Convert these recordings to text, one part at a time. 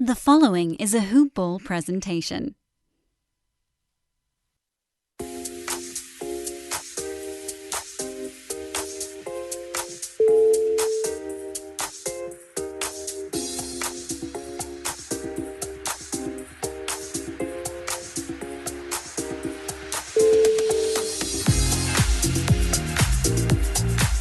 The following is a Hoop Ball presentation.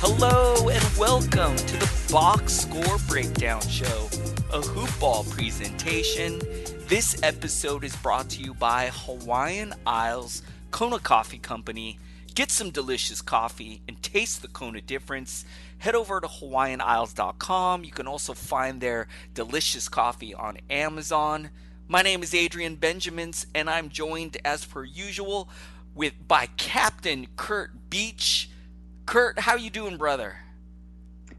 Hello and welcome to the Box Score Breakdown Show, a hoop ball presentation. This episode is brought to you by Hawaiian Isles Kona Coffee Company. Get some delicious coffee and taste the Kona difference. Head over to hawaiianisles.com. You can also find their delicious coffee on Amazon. My name is Adrian Benjamins, and I'm joined as per usual by Captain Curt Beach. Curt, how you doing, brother?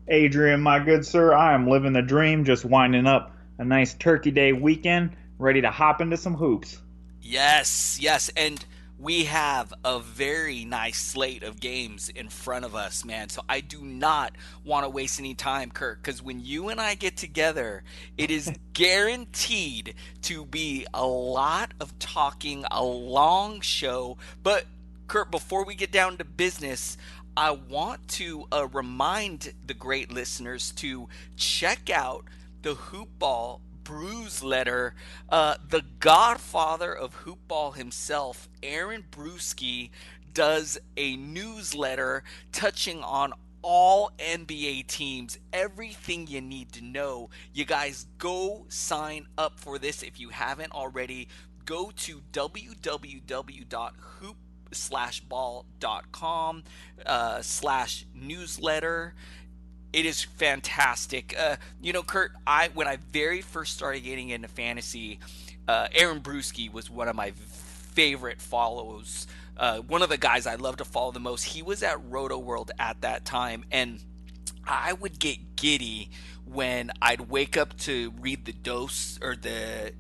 Adrian, my good sir, I am living the dream, just winding up a nice Turkey Day weekend, ready to hop into some hoops. Yes, and we have a very nice slate of games in front of us, man. So I do not want to waste any time, Curt, because when you and I get together, it is guaranteed to be a lot of talking, a long show. But, Curt, before we get down to business, I want to remind the great listeners to check out the Hoop Ball Brews Letter. The godfather of Hoop Ball himself, Aaron Brewski, does a newsletter touching on all NBA teams, everything you need to know. You guys go sign up for this if you haven't already. Go to www.hoop-ball.com/newsletter. It is fantastic. Curt, when I very first started getting into fantasy, Aaron Brewski was one of my favorite follows. One of the guys I love to follow the most. He was at Roto World at that time, and I would get giddy when I'd wake up to read the dose or the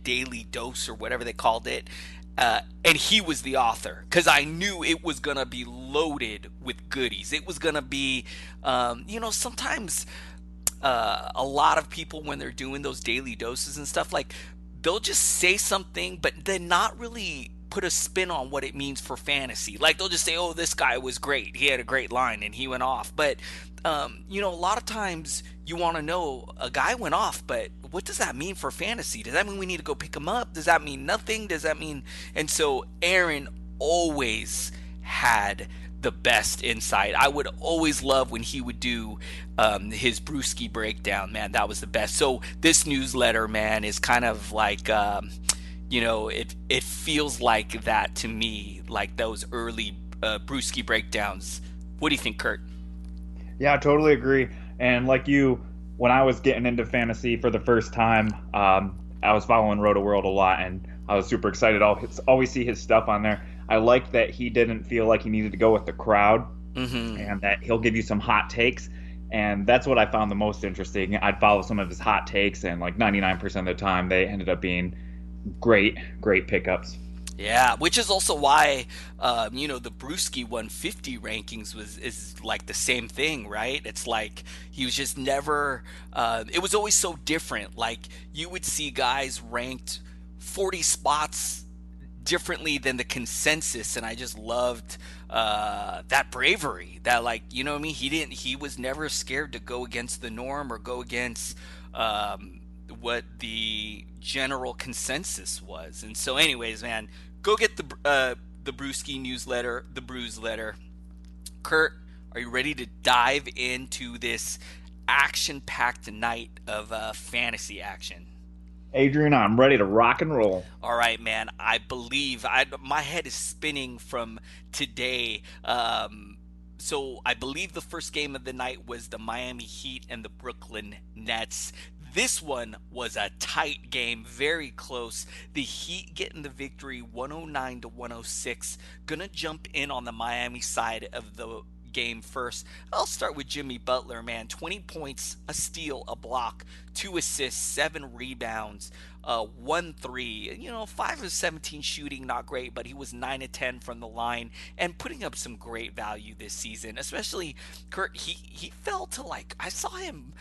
daily dose or whatever they called it. And he was the author, because I knew it was going to be loaded with goodies. It was going to be, sometimes a lot of people, when they're doing those daily doses and stuff, like, they'll just say something, but then not really put a spin on what it means for fantasy. Like, they'll just say, oh, this guy was great. He had a great line and he went off. But, a lot of times you want to know, a guy went off, but what does that mean for fantasy? Does that mean we need to go pick him up? Does that mean nothing? Does that mean... And so Aaron always had the best insight. I would always love when he would do his Brewski breakdown. Man, that was the best. So this newsletter, man, is kind of like... it feels like that to me, like those early Brewski breakdowns. What do you think, Curt? Yeah, I totally agree. And like you, when I was getting into fantasy for the first time, I was following Roto World a lot, and I was super excited. I'll always see his stuff on there. I liked that he didn't feel like he needed to go with the crowd, and that he'll give you some hot takes. And that's what I found the most interesting. I'd follow some of his hot takes, and like 99% of the time, they ended up being great pickups. Yeah, which is also why, the Brewski 150 rankings is like the same thing, right? It's like he was just never. It was always so different. Like, you would see guys ranked 40 spots differently than the consensus, and I just loved that bravery. That, like, you know what I mean? He was never scared to go against the norm or go against what the general consensus was. And so anyways, man, go get the Brewski newsletter, the Brews Letter. Curt, are you ready to dive into this action-packed night of fantasy action? Adrian, I'm ready to rock and roll. All right, man. I believe my head is spinning from today. So I believe the first game of the night was the Miami Heat and the Brooklyn Nets. This one was a tight game, very close. The Heat getting the victory 109-106. Gonna jump in on the Miami side of the game first. I'll start with Jimmy Butler, man. 20 points, a steal, a block, 2 assists, 7 rebounds, 1 3. 5 of 17 shooting, not great, but he was 9 of 10 from the line and putting up some great value this season. Especially, Curt, he fell to, like, I saw him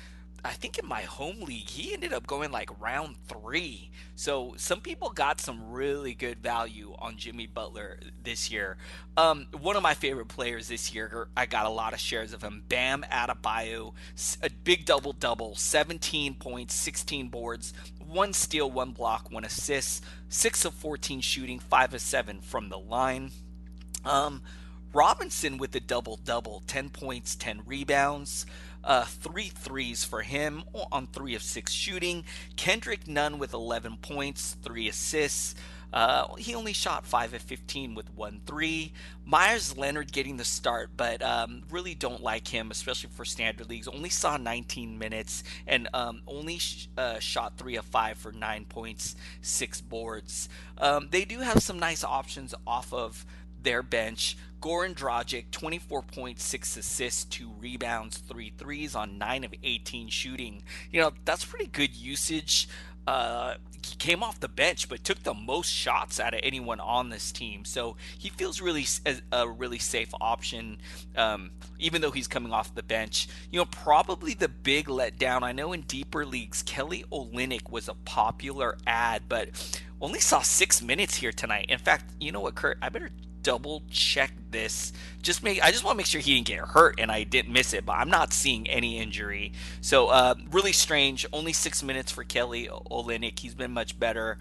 I think in my home league, he ended up going like round 3. So some people got some really good value on Jimmy Butler this year. One of my favorite players this year, I got a lot of shares of him. Bam Adebayo, a big double double, 17 points, 16 boards, 1 steal, 1 block, 1 assist, 6 of 14 shooting, 5 of 7 from the line. Um, Robinson with a double double, 10 points, 10 rebounds, 3 threes for him on 3 of 6 shooting. Kendrick Nunn with 11 points, 3 assists. He only shot 5 of 15 with 1 3. Myers Leonard getting the start, but really don't like him, especially for standard leagues. Only saw 19 minutes and only shot 3 of 5 for 9 points, 6 boards. They do have some nice options off of their bench. Goran Dragic, 24 points, 6 assists, 2 rebounds, 3 threes on 9 of 18 shooting. That's pretty good usage. He came off the bench, but took the most shots out of anyone on this team. So he feels really a really safe option, even though he's coming off the bench. Probably the big letdown. I know in deeper leagues, Kelly Olynyk was a popular ad, but only saw 6 minutes here tonight. In fact, you know what, Kurt? I better double check this. I just want to make sure he didn't get hurt and I didn't miss it, but I'm not seeing any injury. So really strange. Only 6 minutes for Kelly Olynyk. He's been much better.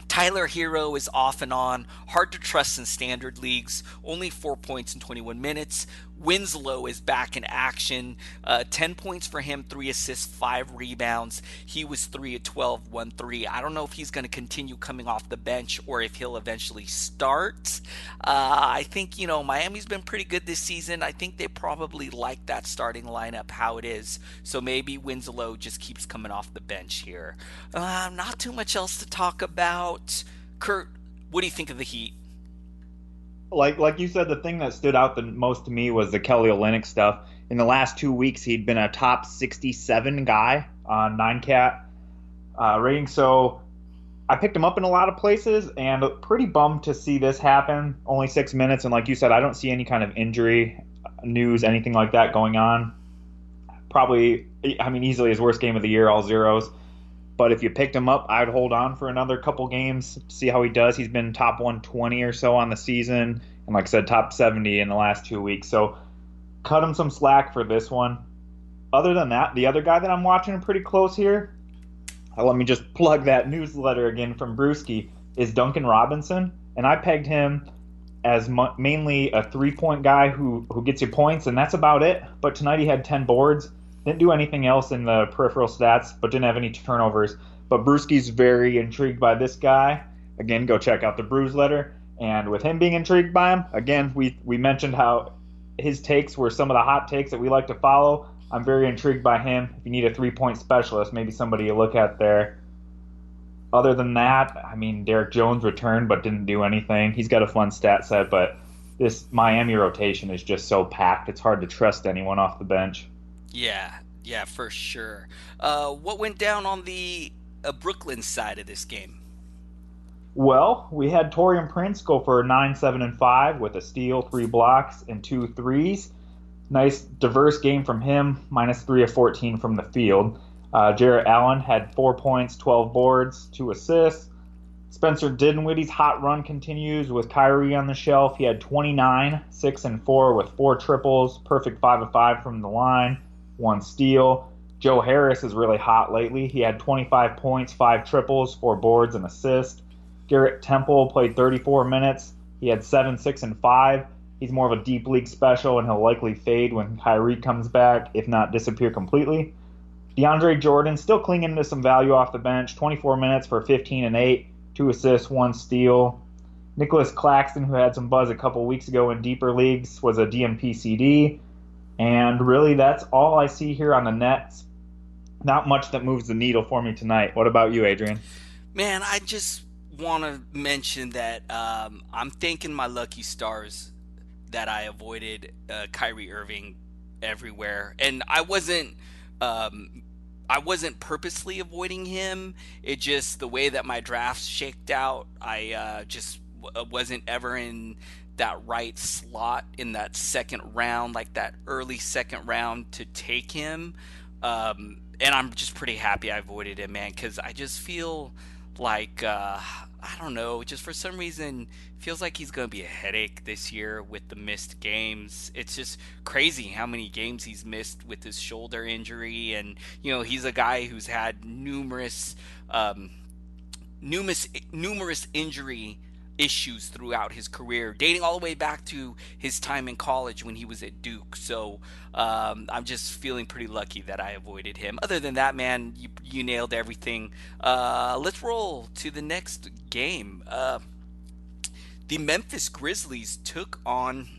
Tyler Hero is off and on. Hard to trust in standard leagues. Only 4 points in 21 minutes. Winslow is back in action. 10 points for him, 3 assists, 5 rebounds. He was 3 of 12, 1 3. I don't know if he's going to continue coming off the bench or if he'll eventually start. I think, Miami's been pretty good this season. I think they probably like that starting lineup how it is. So maybe Winslow just keeps coming off the bench here. Not too much else to talk about. Kurt, what do you think of the Heat? Like you said, the thing that stood out the most to me was the Kelly Olynyk stuff. In the last 2 weeks, he'd been a top 67 guy on 9cat rating. So I picked him up in a lot of places, and pretty bummed to see this happen. Only 6 minutes, and like you said, I don't see any kind of injury news, anything like that going on. Probably, easily his worst game of the year, all zeros. But if you picked him up, I'd hold on for another couple games, see how he does. He's been top 120 or so on the season, and like I said, top 70 in the last 2 weeks. So cut him some slack for this one. Other than that, the other guy that I'm watching pretty close here, let me just plug that newsletter again from Brewski, is Duncan Robinson. And I pegged him as mainly a three-point guy who gets you points, and that's about it. But tonight he had 10 boards. Didn't do anything else in the peripheral stats, but didn't have any turnovers. But Brewski's very intrigued by this guy. Again, go check out the Brews letter. And with him being intrigued by him, again, we mentioned how his takes were some of the hot takes that we like to follow. I'm very intrigued by him. If you need a three-point specialist, maybe somebody you look at there. Other than that, Derek Jones returned but didn't do anything. He's got a fun stat set, but this Miami rotation is just so packed. It's hard to trust anyone off the bench. Yeah, for sure. What went down on the Brooklyn side of this game? Well, we had Taurean Prince go for 9, 7, and 5 with a steal, 3 blocks, and 2 threes. Nice diverse game from him, minus 3 of 14 from the field. Jarrett Allen had 4 points, 12 boards, 2 assists. Spencer Dinwiddie's hot run continues with Kyrie on the shelf. He had 29, 6, and 4 with 4 triples, perfect 5 of 5 from the line, 1 steal. Joe Harris is really hot lately. He had 25 points, 5 triples, 4 boards, and assist. Garrett Temple played 34 minutes. He had 7, 6, and 5. He's more of a deep league special, and he'll likely fade when Kyrie comes back, if not disappear completely. DeAndre Jordan still clinging to some value off the bench. 24 minutes for 15 and 8, 2 assists, 1 steal. Nicholas Claxton, who had some buzz a couple weeks ago in deeper leagues, was a DMP CD. And really, that's all I see here on the Nets. Not much that moves the needle for me tonight. What about you, Adrian? Man, I just want to mention that I'm thanking my lucky stars that I avoided Kyrie Irving everywhere. And I wasn't purposely avoiding him. It just, the way that my drafts shaked out, I just wasn't ever in that right slot in that second round, like that early second round to take him. And I'm just pretty happy I avoided him, man, because I just feel like I don't know, just for some reason feels like he's gonna be a headache this year with the missed games. It's just crazy how many games he's missed with his shoulder injury, and he's a guy who's had um, numerous injury issues throughout his career, dating all the way back to his time in college when he was at Duke. So I'm just feeling pretty lucky that I avoided him. Other than that, man, you nailed everything. Let's roll to the next game. The Memphis Grizzlies took on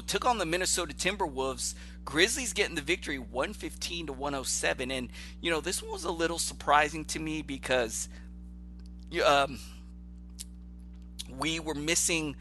took on the Minnesota Timberwolves. Grizzlies getting the victory 115 to 107. And this one was a little surprising to me because we were missing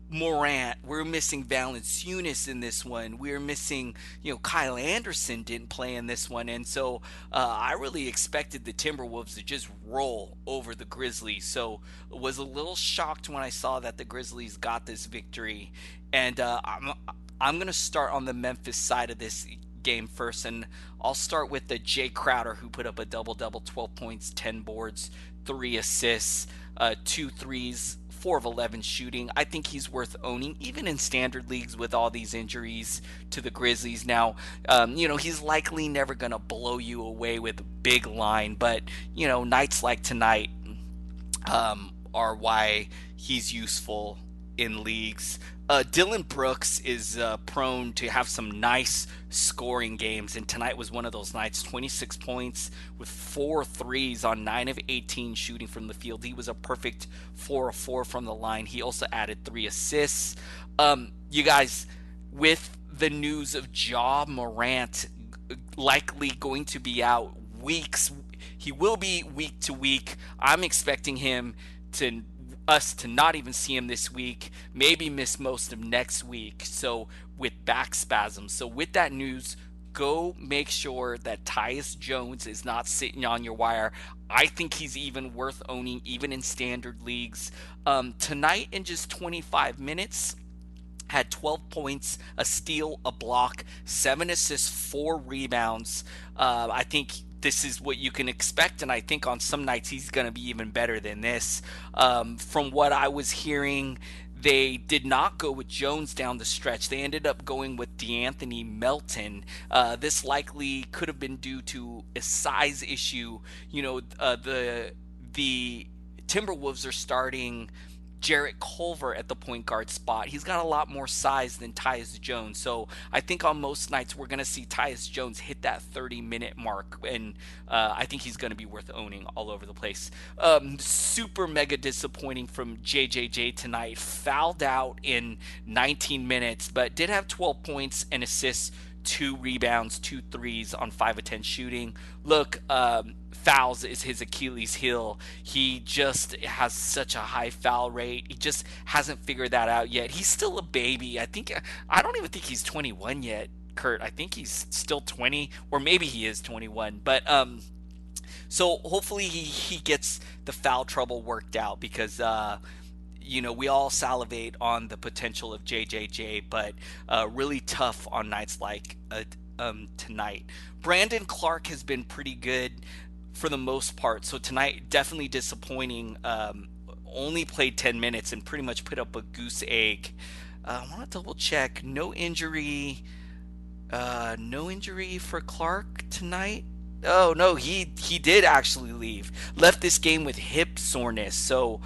Morant, we're missing Valanciunas in this one. We're missing, Kyle Anderson didn't play in this one, and so I really expected the Timberwolves to just roll over the Grizzlies. So was a little shocked when I saw that the Grizzlies got this victory, and I'm gonna start on the Memphis side of this game first, and I'll start with the Jay Crowder, who put up a double-double, 12 points, 10 boards, 3 assists, 2 threes, 4 of 11 shooting. I think he's worth owning, even in standard leagues with all these injuries to the Grizzlies. Now, he's likely never going to blow you away with a big line, but, nights like tonight are why he's useful in leagues. Dylan Brooks is prone to have some nice scoring games, and tonight was one of those nights. 26 points with 4 threes on 9 of 18 shooting from the field. He was a perfect 4 of 4 from the line. He also added 3 assists. You guys, with the news of Ja Morant likely going to be out he will be week to week. I'm expecting us to not even see him this week, maybe miss most of next week, so with back spasms. So with that news, go make sure that Tyus Jones is not sitting on your wire. I think he's even worth owning, even in standard leagues. Tonight, in just 25 minutes, had 12 points, a steal, a block, 7 assists, 4 rebounds. I think this is what you can expect, and I think on some nights he's going to be even better than this. From what I was hearing, they did not go with Jones down the stretch. They ended up going with DeAnthony Melton. This likely could have been due to a size issue. The Timberwolves are starting Jarrett Culver at the point guard spot. He's got a lot more size than Tyus Jones. So I think on most nights we're going to see Tyus Jones hit that 30-minute mark, and I think he's going to be worth owning all over the place. Super mega disappointing from JJJ tonight. Fouled out in 19 minutes, but did have 12 points and assists, 2 rebounds, 2 threes on 5 of 10 shooting. Look, fouls is his Achilles heel. He just has such a high foul rate. He just hasn't figured that out yet. He's still a baby. I don't even think he's 21 yet, Kurt. I think he's still 20, or maybe he is 21. But so hopefully he gets the foul trouble worked out, because we all salivate on the potential of JJJ, but really tough on nights like tonight. Brandon Clark has been pretty good for the most part, so tonight definitely disappointing. Only played 10 minutes and pretty much put up a goose egg. I want to double check. No injury for Clark tonight. Oh no, he did actually leave. Left this game with hip soreness. So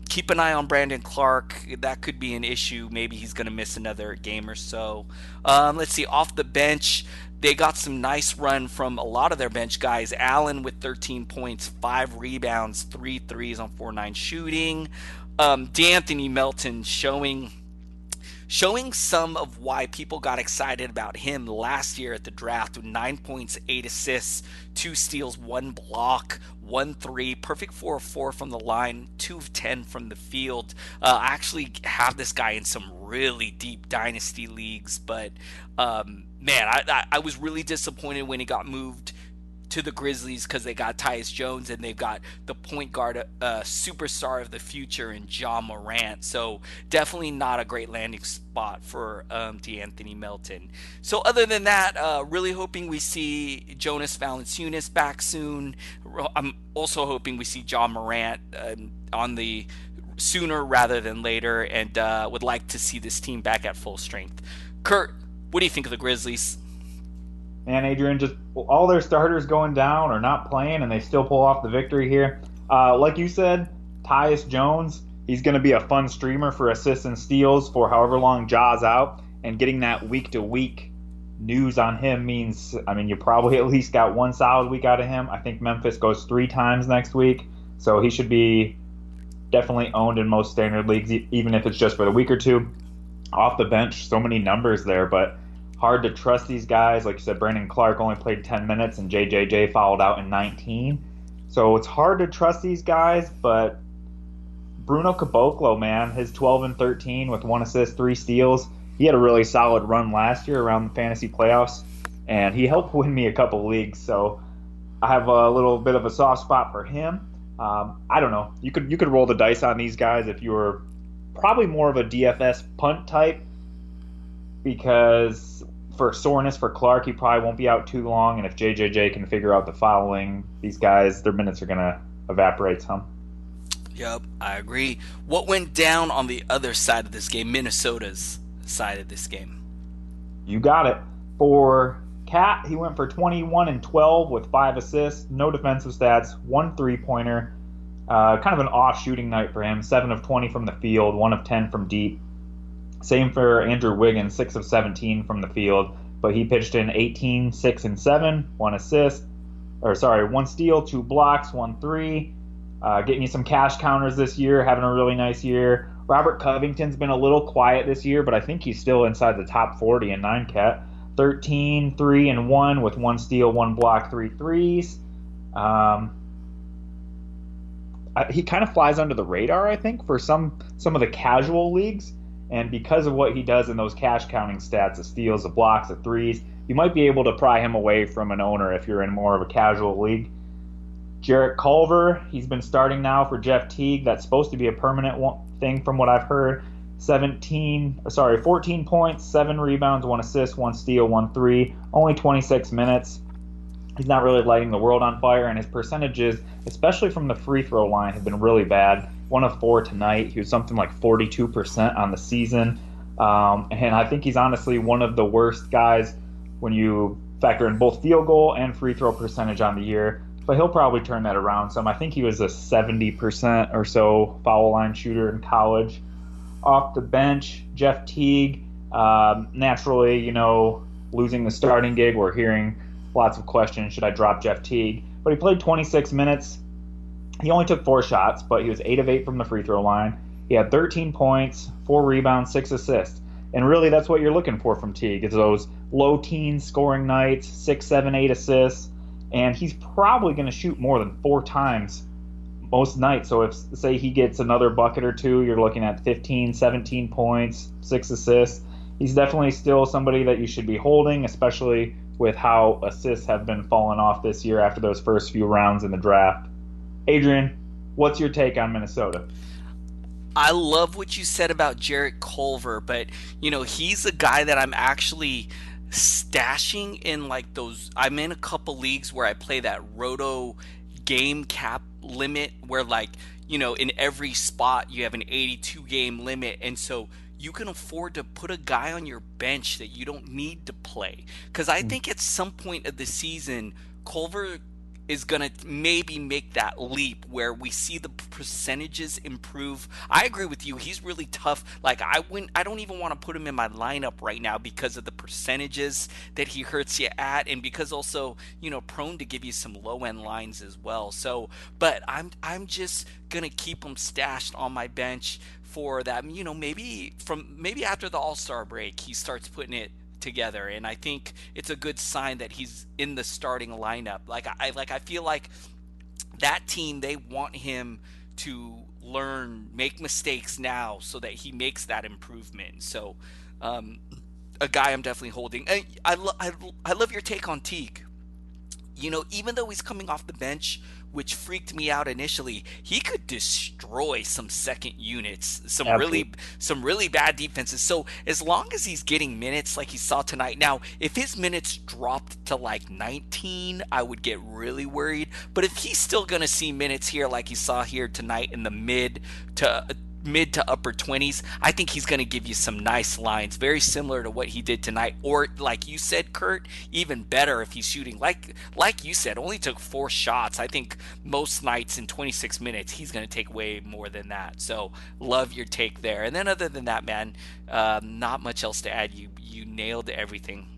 keep an eye on Brandon Clark. That could be an issue. Maybe he's going to miss another game or so. Let's see. Off the bench, they got some nice run from a lot of their bench guys. Allen with 13 points, 5 rebounds, 3 threes on 4-9 shooting. DeAnthony Melton showing some of why people got excited about him last year at the draft, with 9 points, 8 assists, 2 steals, 1 block, 1 three, perfect 4 of 4 from the line, 2 of 10 from the field. I actually have this guy in some really deep dynasty leagues, but man, I was really disappointed when he got moved to the Grizzlies because they got Tyus Jones and they've got the point guard superstar of the future in Ja Morant. So definitely not a great landing spot for DeAnthony Melton. So other than that, really hoping we see Jonas Valanciunas back soon. I'm also hoping we see Ja Morant on the sooner rather than later, and would like to see this team back at full strength. Curt, what do you think of the Grizzlies? Man, Adrian, just all their starters going down or not playing, and they still pull off the victory here. Like you said, Tyus Jones, he's going to be a fun streamer for assists and steals for however long Ja's out, and getting that week-to-week news on him means, I mean, you probably at least got one solid week out of him. I think Memphis goes 3 times next week, so he should be definitely owned in most standard leagues, even if it's just for the week or two. Off the bench, so many numbers there, but hard to trust these guys. Like you said, Brandon Clark only played 10 minutes and JJJ fouled out in 19. So it's hard to trust these guys, but Bruno Caboclo, man, his 12 and 13 with 1 assist, 3 steals. He had a really solid run last year around the fantasy playoffs, and he helped win me a couple leagues. So I have a little bit of a soft spot for him. I don't know. You could roll the dice on these guys if you were probably more of a DFS punt type, because for soreness for Clark, he probably won't be out too long, and if JJJ can figure out the fouling, these guys, their minutes are going to evaporate some. Yep, I agree. What went down on the other side of this game, Minnesota's side of this game? You got it. For Cat, he went for 21 and 12 with 5 assists, no defensive stats, 1 3-pointer. Kind of an off shooting night for him. 7 of 20 from the field, 1 of 10 from deep. Same for Andrew Wiggins, 6 of 17 from the field, but he pitched in 18, 6 and 7, 1 assist, 1 steal, 2 blocks, 1 3. Getting you some cash counters this year, having a really nice year. Robert Covington's been a little quiet this year, but I think he's still inside the top 40 in 9-cat. 13, 3 and 1 with 1 steal, 1 block, 3 threes. He kind of flies under the radar, I think, for some of the casual leagues. And because of what he does in those cash counting stats, the steals, the blocks, the threes, you might be able to pry him away from an owner if you're in more of a casual league. Jarrett Culver, he's been starting now for Jeff Teague. That's supposed to be a permanent thing from what I've heard. 14 points, 7 rebounds, 1 assist, 1 steal, 1 3. Only 26 minutes. He's not really lighting the world on fire, and his percentages, especially from the free throw line, have been really bad. 1 of 4 tonight. He was something like 42% on the season. And I think he's honestly one of the worst guys when you factor in both field goal and free throw percentage on the year. But he'll probably turn that around some. I think he was a 70% or so foul line shooter in college. Off the bench, Jeff Teague, naturally, losing the starting gig, we're hearing lots of questions. Should I drop Jeff Teague? But he played 26 minutes. He only took 4 shots, but he was 8 of 8 from the free throw line. He had 13 points, 4 rebounds, 6 assists. And really, that's what you're looking for from Teague, is those low teens scoring nights, 6, 7, 8 assists. And he's probably going to shoot more than 4 times most nights. So if, say, he gets another bucket or 2, you're looking at 15, 17 points, 6 assists. He's definitely still somebody that you should be holding, especially with how assists have been falling off this year after those first few rounds in the draft. Adrian, what's your take on Minnesota? I love what you said about Jarrett Culver, but he's a guy that I'm actually stashing in I'm in a couple leagues where I play that roto game cap limit where in every spot you have an 82 game limit, and so you can afford to put a guy on your bench that you don't need to play, because I think at some point of the season Culver is going to maybe make that leap where we see the percentages improve. I agree with you. He's really tough. I don't even want to put him in my lineup right now because of the percentages that he hurts you at, and because also, prone to give you some low end lines as well. So, but I'm just going to keep him stashed on my bench for that, maybe after the All-Star break, he starts putting it together, and I think it's a good sign that he's in the starting lineup. I feel like that team, they want him to make mistakes now so that he makes that improvement. So a guy I'm definitely holding. I love your take on Teague. even though he's coming off the bench, which freaked me out initially, he could destroy some second units, Absolutely. some really bad defenses. So as long as he's getting minutes like he saw tonight, now if his minutes dropped to like 19, I would get really worried. But if he's still going to see minutes here like he saw here tonight in the mid to upper 20s, I think he's going to give you some nice lines, very similar to what he did tonight. Or like you said, Curt, even better if he's shooting. Like you said, only took 4 shots. I think most nights in 26 minutes, he's going to take way more than that. So love your take there. And then other than that, man, not much else to add. You nailed everything.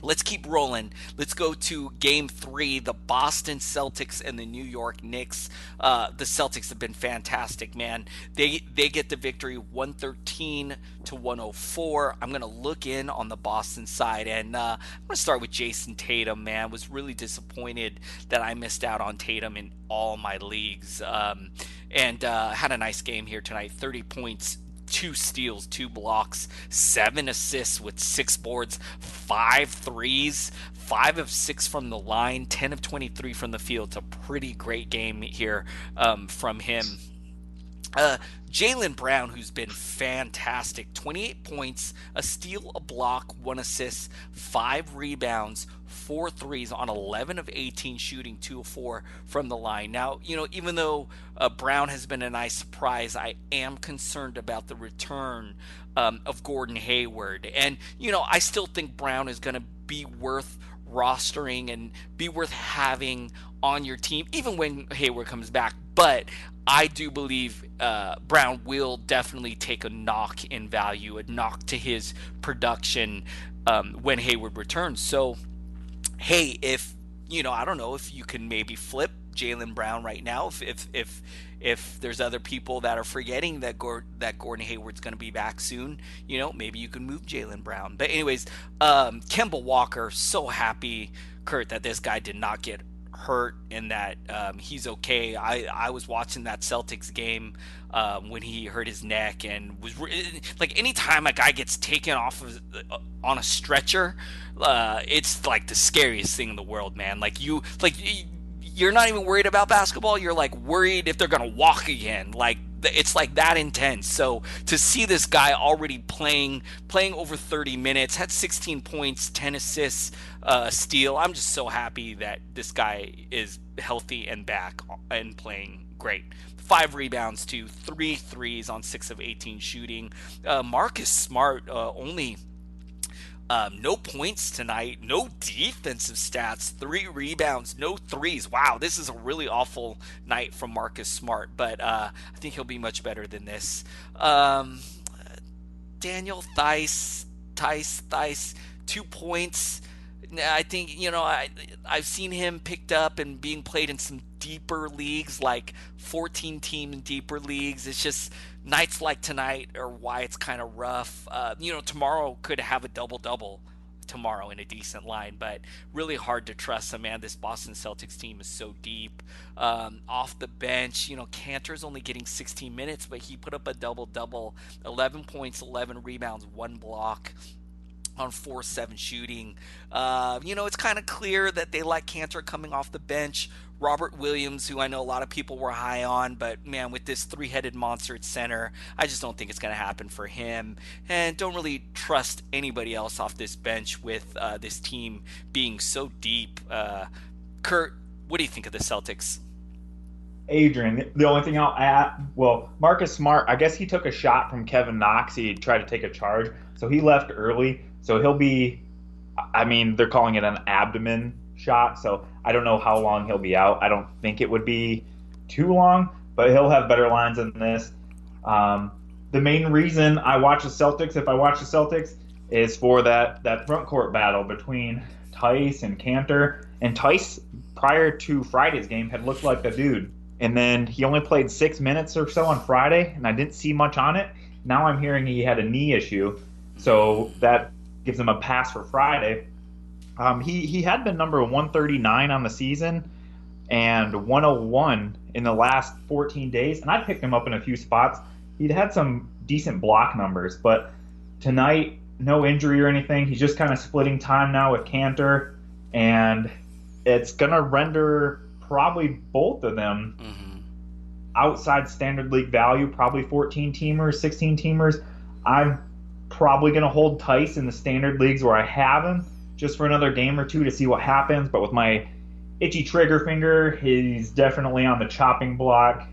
Let's keep rolling. Let's go to Game 3, the Boston Celtics and the New York Knicks. The Celtics have been fantastic, man. They get the victory 113 to 104. I'm going to look in on the Boston side, and I'm going to start with Jason Tatum, man. Was really disappointed that I missed out on Tatum in all my leagues. And had a nice game here tonight, 30 points. 2 steals, 2 blocks, 7 assists with 6 boards, 5 threes, 5 of 6 from the line, 10 of 23 from the field. It's a pretty great game here from him. Jaylen Brown, who's been fantastic, 28 points, a steal, a block, 1 assist, 5 rebounds, 4 threes on 11 of 18 shooting, 2 of 4 from the line. Now, even though Brown has been a nice surprise, I am concerned about the return of Gordon Hayward. And, I still think Brown is going to be worth rostering and be worth having on your team, even when Hayward comes back. But I do believe Brown will definitely take a knock in value, a knock to his production when Hayward returns. So, hey, if I don't know if you can maybe flip Jaylen Brown right now. If there's other people that are forgetting that Gordon Hayward's going to be back soon, maybe you can move Jaylen Brown. But anyways, Kemba Walker, so happy, Curt, that this guy did not get hurt and that he's okay. I was watching that Celtics game when he hurt his neck, and was like, anytime a guy gets taken off on a stretcher, it's like the scariest thing in the world, man. You're not even worried about basketball. You're like worried if they're gonna walk again. Like, it's like that intense. So to see this guy already playing over 30 minutes, had 16 points, 10 assists, steal. I'm just so happy that this guy is healthy and back and playing great. 5 rebounds to 3 threes on 6 of 18 shooting. Marcus Smart only no points tonight, no defensive stats, 3 rebounds, no threes. Wow, this is a really awful night from Marcus Smart, but I think he'll be much better than this. Daniel Theis, 2 points. I think, I've seen him picked up and being played in some deeper leagues, like 14-team deeper leagues. It's just nights like tonight are why it's kind of rough. Tomorrow could have a double-double tomorrow in a decent line, but really hard to trust him, man. This Boston Celtics team is so deep. Off the bench, Cantor's only getting 16 minutes, but he put up a double-double, 11 points, 11 rebounds, 1 block on 4-7 shooting. It's kind of clear that they like Cantor coming off the bench. Robert Williams, who I know a lot of people were high on, but man, with this 3-headed monster at center, I just don't think it's going to happen for him. And don't really trust anybody else off this bench with this team being so deep. Curt, what do you think of the Celtics? Adrian, the only thing I'll add, Marcus Smart, I guess he took a shot from Kevin Knox. He tried to take a charge, so he left early. So he'll be, they're calling it an abdomen shot, so I don't know how long he'll be out. I don't think it would be too long, but he'll have better lines than this. The main reason I watch the Celtics, if I watch the Celtics, is for that front court battle between Theis and Cantor. And Theis, prior to Friday's game, had looked like the dude. And then he only played 6 minutes or so on Friday, and I didn't see much on it. Now I'm hearing he had a knee issue, so that gives him a pass for Friday. He had been number 139 on the season and 101 in the last 14 days, and I picked him up in a few spots. He'd had some decent block numbers, but tonight, no injury or anything. He's just kind of splitting time now with Cantor, and it's going to render probably both of them outside standard league value, probably 14-teamers, 16-teamers. I'm probably going to hold Tice in the standard leagues where I have him just for another game or two to see what happens. But with my itchy trigger finger, he's definitely on the chopping block.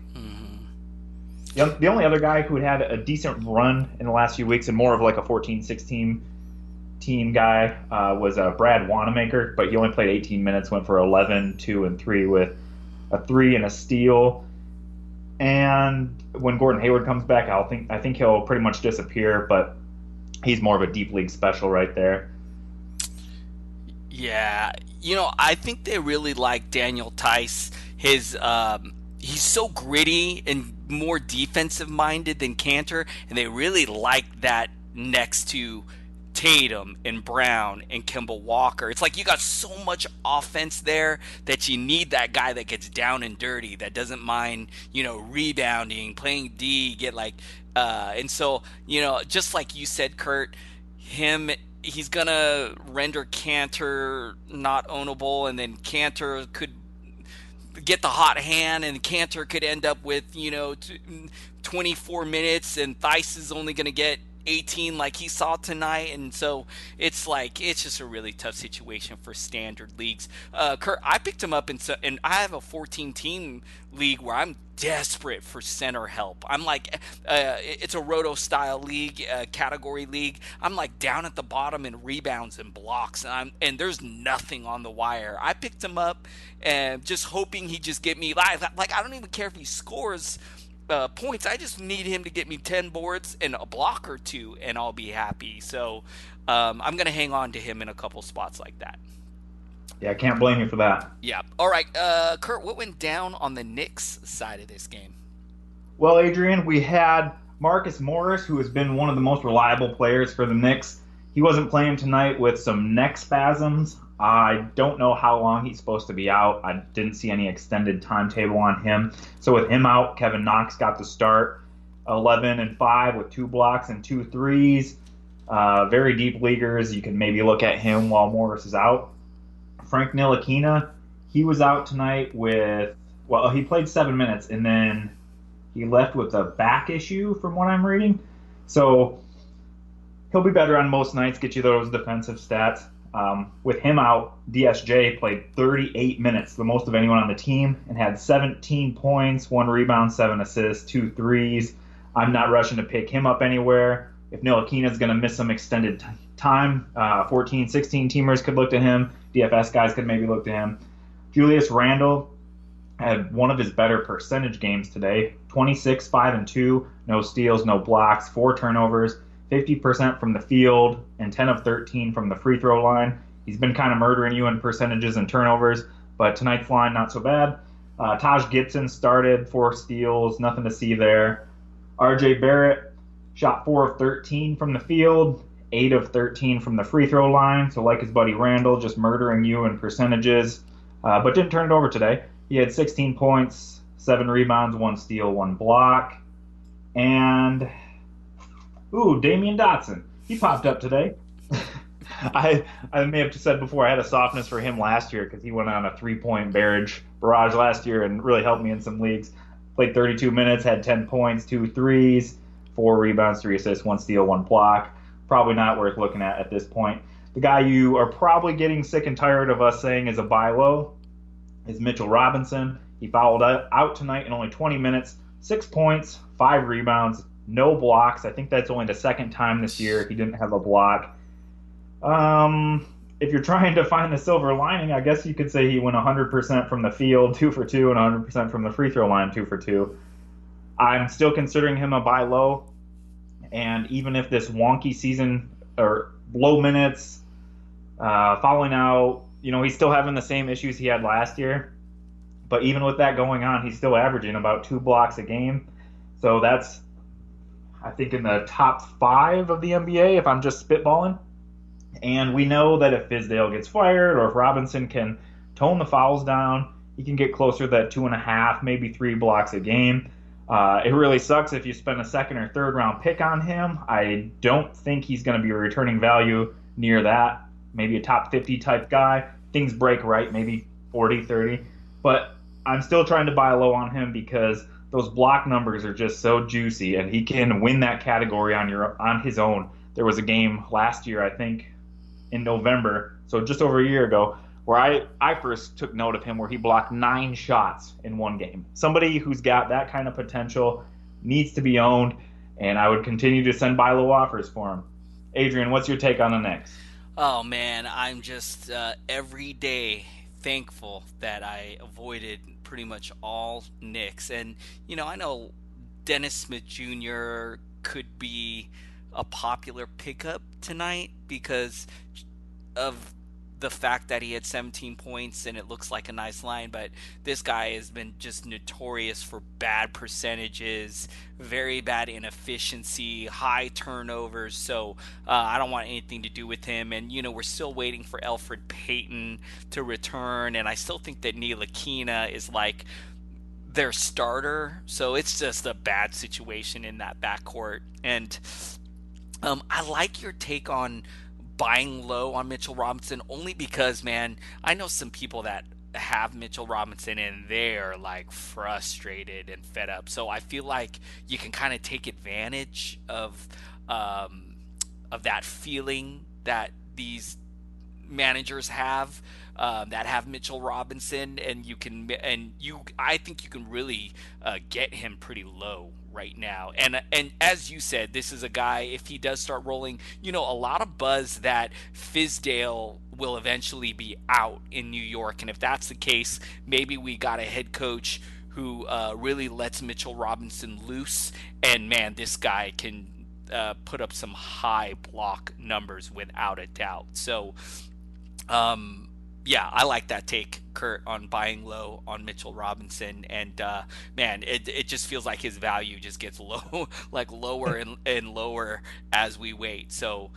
The only other guy who had a decent run in the last few weeks and more of like a 14-16 team guy was Brad Wanamaker, but he only played 18 minutes, went for 11, 2, and 3 with a 3 and a steal. And when Gordon Hayward comes back, I think he'll pretty much disappear, but he's more of a deep league special right there. Yeah, I think they really like Daniel Tice. He's so gritty and more defensive minded than Cantor, and they really like that next to Tatum and Brown and Kemba Walker. It's like you got so much offense there that you need that guy that gets down and dirty, that doesn't mind, rebounding, playing D, and so, just like you said, Curt, he's gonna render Cantor not ownable, and then Cantor could get the hot hand, and Cantor could end up with 24 minutes, and Theis is only gonna get 18 like he saw tonight. And so it's just a really tough situation for standard leagues. Curt, I picked him up and I have a 14-team league where I'm desperate for center help. I'm it's a roto style league, category league. I'm down at the bottom in rebounds and blocks, and there's nothing on the wire. I picked him up and just hoping he just get me I don't even care if he scores points. I just need him to get me 10 boards and a block or two, and I'll be happy. So I'm going to hang on to him in a couple spots like that. Yeah, I can't blame you for that. Yeah. All right, Curt, what went down on the Knicks side of this game? Well, Adrian, we had Marcus Morris, who has been one of the most reliable players for the Knicks. He wasn't playing tonight with some neck spasms. I don't know how long he's supposed to be out. I didn't see any extended timetable on him. So with him out, Kevin Knox got the start, 11 and 5 with 2 blocks and 2 threes. Very deep leaguers, you can maybe look at him while Morris is out. Frank Ntilikina, he was out tonight he played 7 minutes, and then he left with a back issue from what I'm reading. So he'll be better on most nights, get you those defensive stats. With him out, DSJ played 38 minutes, the most of anyone on the team, and had 17 points, 1 rebound, 7 assists, 2 threes. I'm not rushing to pick him up anywhere. If Ntilikina's going to miss some extended time, 14, 16 teamers could look to him. DFS guys could maybe look to him. Julius Randle had one of his better percentage games today. 26, 5 and 2, no steals, no blocks, 4 turnovers. 50% from the field, and 10 of 13 from the free throw line. He's been kind of murdering you in percentages and turnovers, but tonight's line, not so bad. Taj Gibson started, 4 steals, nothing to see there. RJ Barrett shot 4 of 13 from the field, 8 of 13 from the free throw line, so like his buddy Randall, just murdering you in percentages, but didn't turn it over today. He had 16 points, 7 rebounds, 1 steal, 1 block, and Damian Dotson. He popped up today. I may have said before I had a softness for him last year because he went on a 3-point barrage last year and really helped me in some leagues. Played 32 minutes, had 10 points, 2 threes, 4 rebounds, 3 assists, 1 steal, 1 block. Probably not worth looking at this point. The guy you are probably getting sick and tired of us saying is a buy low is Mitchell Robinson. He fouled out tonight in only 20 minutes, 6 points, 5 rebounds, no blocks. I think that's only the second time this year he didn't have a block. If you're trying to find the silver lining, I guess you could say he went 100% from the field, 2 for 2, and 100% from the free throw line, 2 for 2. I'm still considering him a buy low. And even if this wonky season or low minutes, falling out, he's still having the same issues he had last year. But even with that going on, he's still averaging about 2 blocks a game. So that's, I think, in the top 5 of the NBA if I'm just spitballing. And we know that if Fizdale gets fired or if Robinson can tone the fouls down, he can get closer to that 2.5, maybe 3 blocks a game. It really sucks if you spend a second or third round pick on him. I don't think he's going to be a returning value near that. Maybe a top 50 type guy. Things break right, maybe 40, 30. But I'm still trying to buy low on him because those block numbers are just so juicy, and he can win that category on his own. There was a game last year, I think, in November, so just over a year ago, where I first took note of him, where he blocked 9 shots in one game. Somebody who's got that kind of potential needs to be owned, and I would continue to send buy low offers for him. Adrian, what's your take on the Knicks? Oh man, I'm just every day thankful that I avoided pretty much all Knicks. And I know Dennis Smith Jr. could be a popular pickup tonight because of the fact that he had 17 points and it looks like a nice line, but this guy has been just notorious for bad percentages, very bad inefficiency, high turnovers. So I don't want anything to do with him. And we're still waiting for Elfrid Payton to return, and I still think that Ntilikina is like their starter. So it's just a bad situation in that backcourt. And I like your take on buying low on Mitchell Robinson, only because, man, I know some people that have Mitchell Robinson and they're like frustrated and fed up. So I feel like you can kind of take advantage of that feeling that these managers have that have Mitchell Robinson, and I think you can really get him pretty low right now. And as you said, this is a guy, if he does start rolling, a lot of buzz that Fizdale will eventually be out in New York, and if that's the case, maybe we got a head coach who really lets Mitchell Robinson loose, and man, this guy can put up some high block numbers without a doubt. So yeah, I like that take, Curt, on buying low on Mitchell Robinson. And man, it just feels like his value just gets low, like lower and lower as we wait. So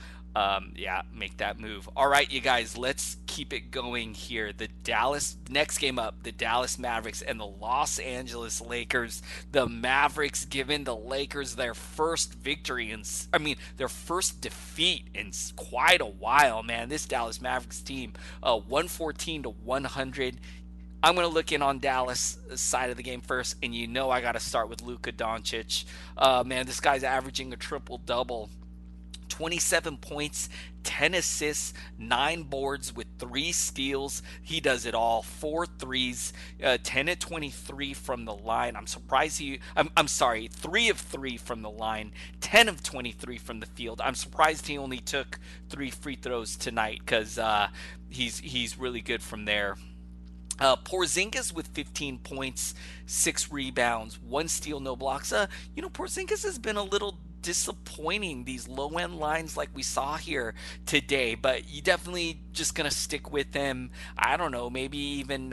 yeah, make that move. All right, you guys, let's keep it going here. Next game up, the Dallas Mavericks and the Los Angeles Lakers. The Mavericks giving the Lakers their first victory their first defeat in quite a while, man. This Dallas Mavericks team, 114-100. I'm going to look in on Dallas side of the game first, and I got to start with Luka Doncic. Man, this guy's averaging a triple-double. 27 points, 10 assists, 9 boards with 3 steals. He does it all. 4 threes, 10 of 23 from the line. I'm surprised I'm sorry, 3 of 3 from the line, 10 of 23 from the field. I'm surprised he only took 3 free throws tonight because he's really good from there. Porzingis with 15 points, 6 rebounds, 1 steal, no blocks. Porzingis has been a little disappointing, these low-end lines like we saw here today, but you definitely just gonna stick with him. I don't know, maybe even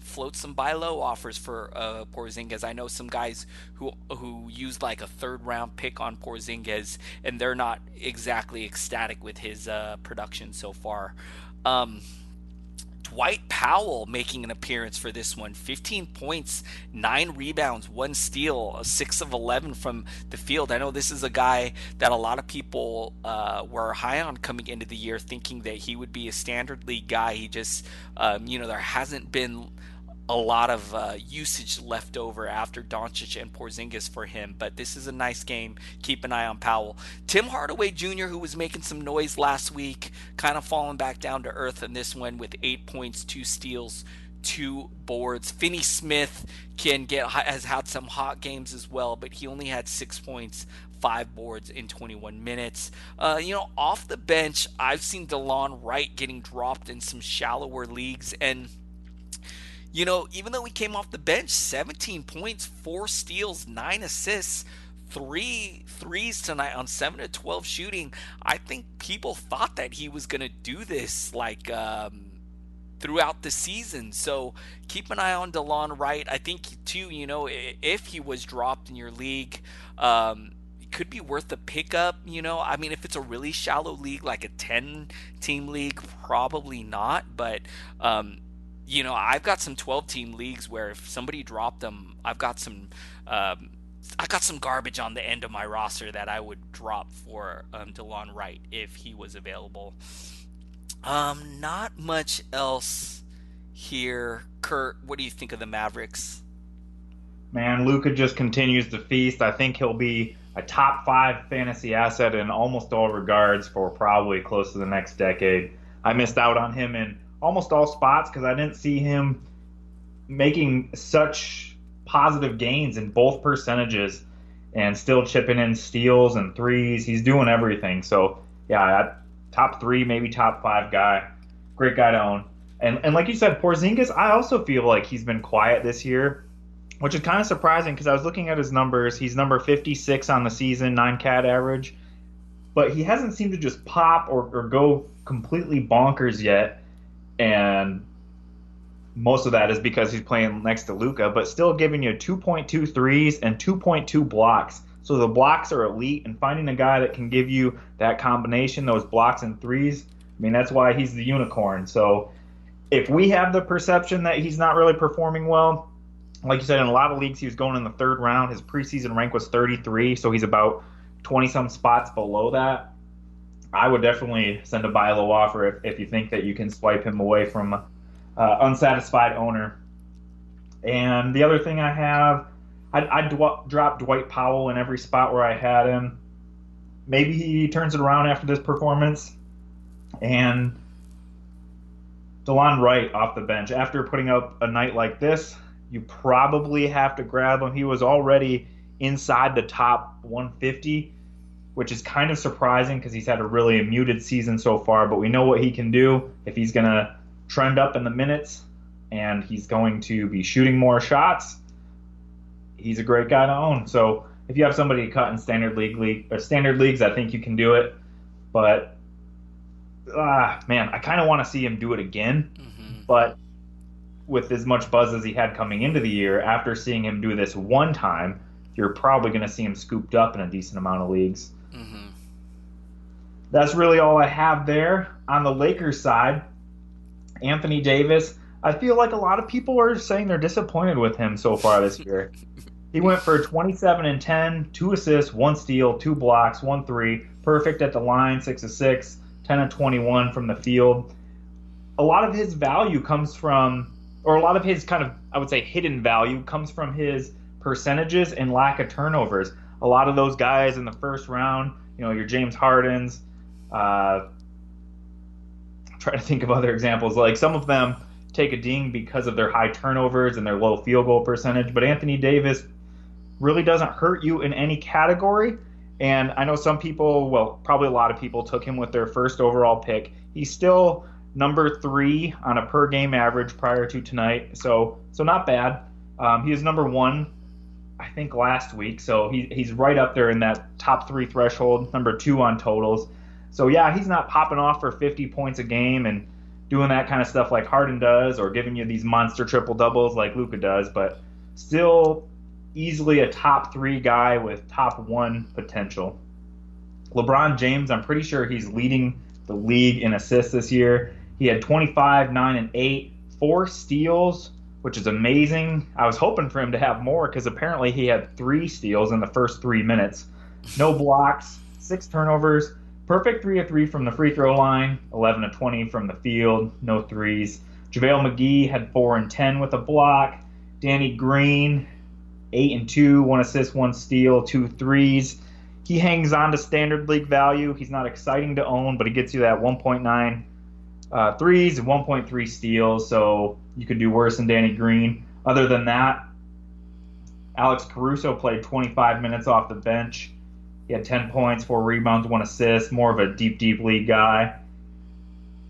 float some buy low offers for Porzingis. I know some guys who used like a 3rd-round pick on Porzingis, and they're not exactly ecstatic with his production so far. Dwight Powell making an appearance for this one. 15 points, 9 rebounds, 1 steal, 6 of 11 from the field. I know this is a guy that a lot of people were high on coming into the year, thinking that he would be a standard league guy. He just, there hasn't been a lot of usage left over after Doncic and Porzingis for him, but this is a nice game. Keep an eye on Powell. Tim Hardaway Jr., who was making some noise last week, kind of falling back down to earth in this one with 8 points, 2 steals, 2 boards. Finney Smith has had some hot games as well, but he only had 6 points, 5 boards in 21 minutes. Off the bench, I've seen DeLon Wright getting dropped in some shallower leagues, and even though he came off the bench, 17 points, 4 steals, 9 assists, 3 threes tonight on 7 of 12 shooting. I think people thought that he was going to do this throughout the season. So keep an eye on DeLon Wright. I think too, if he was dropped in your league, it could be worth a pickup. If it's a really shallow league, like a 10-team league, probably not. But I've got some 12-team leagues where if somebody dropped them, I've got some garbage on the end of my roster that I would drop for DeLon Wright if he was available. Not much else here. Kurt, what do you think of the Mavericks? Man, Luka just continues to feast. I think he'll be a top 5 fantasy asset in almost all regards for probably close to the next decade. I missed out on him in almost all spots because I didn't see him making such positive gains in both percentages and still chipping in steals and threes. He's doing everything. So, yeah, top 3, maybe top 5 guy. Great guy to own. And like you said, Porzingis, I also feel like he's been quiet this year, which is kind of surprising because I was looking at his numbers. He's number 56 on the season, 9 cat average, but he hasn't seemed to just pop or go completely bonkers yet. And most of that is because he's playing next to Luka, but still giving you 2.2 threes and 2.2 blocks. So the blocks are elite, and finding a guy that can give you that combination, those blocks and threes, I mean, that's why he's the unicorn. So if we have the perception that he's not really performing well, like you said, in a lot of leagues, he was going in the 3rd round. His preseason rank was 33, so he's about 20-some spots below that. I would definitely send a buy low offer if you think that you can swipe him away from unsatisfied owner. And the other thing I have, I'd drop Dwight Powell in every spot where I had him. Maybe he turns it around after this performance. And DeLon Wright off the bench. After putting up a night like this, you probably have to grab him. He was already inside the top 150, which is kind of surprising because he's had a really muted season so far, but we know what he can do if he's going to trend up in the minutes and he's going to be shooting more shots. He's a great guy to own. So if you have somebody to cut in standard leagues, I think you can do it. But man, I kind of want to see him do it again. Mm-hmm. But with as much buzz as he had coming into the year, after seeing him do this one time, you're probably going to see him scooped up in a decent amount of leagues. Mm-hmm. That's really all I have there. On the Lakers side, Anthony Davis, I feel like a lot of people are saying they're disappointed with him so far this year. He went for 27 and 10, 2 assists, 1 steal, 2 blocks, 1 3, perfect at the line, 6 of 6, 10 of 21 from the field. A lot of his value comes from, or a lot of his kind of, I would say, hidden value comes from his percentages and lack of turnovers. A lot of those guys in the first round, your James Hardens, try to think of other examples. Like some of them take a ding because of their high turnovers and their low field goal percentage, but Anthony Davis really doesn't hurt you in any category. And I know some people, well, probably a lot of people took him with their first overall pick. He's still number 3 on a per game average prior to tonight, so not bad. He was number 1, I think, last week, so he's right up there in that top 3 threshold, number 2 on totals. So yeah, he's not popping off for 50 points a game and doing that kind of stuff like Harden does, or giving you these monster triple doubles like Luka does, but still easily a top 3 guy with top 1 potential. LeBron James, I'm pretty sure he's leading the league in assists this year. He had 25, 9, and 8, 4 steals, which is amazing. I was hoping for him to have more because apparently he had 3 steals in the first 3 minutes. No blocks, 6 turnovers, perfect 3 of 3 from the free throw line, 11 of 20 from the field, no threes. JaVale McGee had 4 and 10 with a block. Danny Green, 8 and 2, 1 assist, 1 steal, 2 threes. He hangs on to standard league value. He's not exciting to own, but he gets you that 1.9 threes and 1.3 steals, so you could do worse than Danny Green. Other than that, Alex Caruso played 25 minutes off the bench. He had 10 points, 4 rebounds, 1 assist, more of a deep league guy.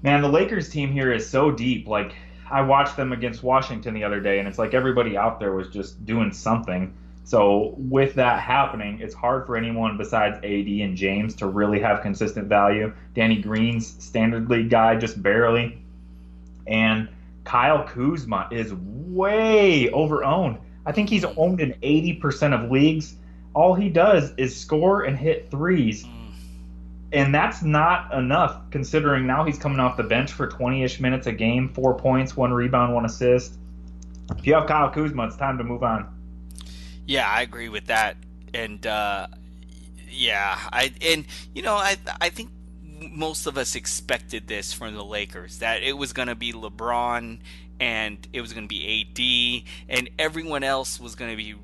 Man, the Lakers team here is so deep. Like, I watched them against Washington the other day, and it's like everybody out there was just doing something. So with that happening, it's hard for anyone besides AD and James to really have consistent value. Danny Green's standard league guy, just barely. And Kyle Kuzma is way over-owned. I think he's owned in 80% of leagues. All he does is score and hit threes. And that's not enough, considering now he's coming off the bench for 20-ish minutes a game, 4 points, 1 rebound, 1 assist. If you have Kyle Kuzma, it's time to move on. Yeah, I agree with that. And I think most of us expected this from the Lakers, that it was going to be LeBron and it was going to be AD, and everyone else was going to be,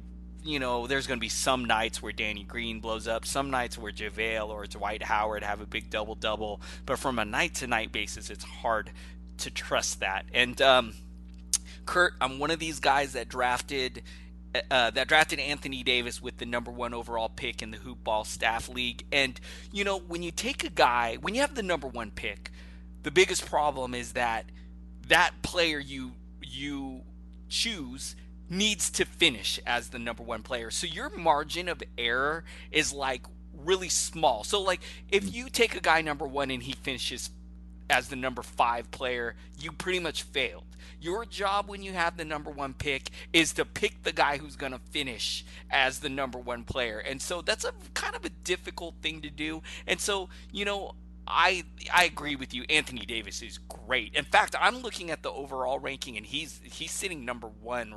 there's going to be some nights where Danny Green blows up, some nights where JaVale or Dwight Howard have a big double-double, but from a night-to-night basis, it's hard to trust that. And Curt, I'm one of these guys that drafted Anthony Davis with the number 1 overall pick in the Hoop Ball Staff League. And, when you take a guy, when you have the number 1 pick, the biggest problem is that player you choose needs to finish as the number 1 player. So your margin of error is like really small. So like if you take a guy number 1 and he finishes as the number 5 player, you pretty much failed. Your job when you have the number 1 pick is to pick the guy who's going to finish as the number 1 player. And so that's a kind of a difficult thing to do. And so, I agree with you. Anthony Davis is great. In fact, I'm looking at the overall ranking, and he's sitting number 1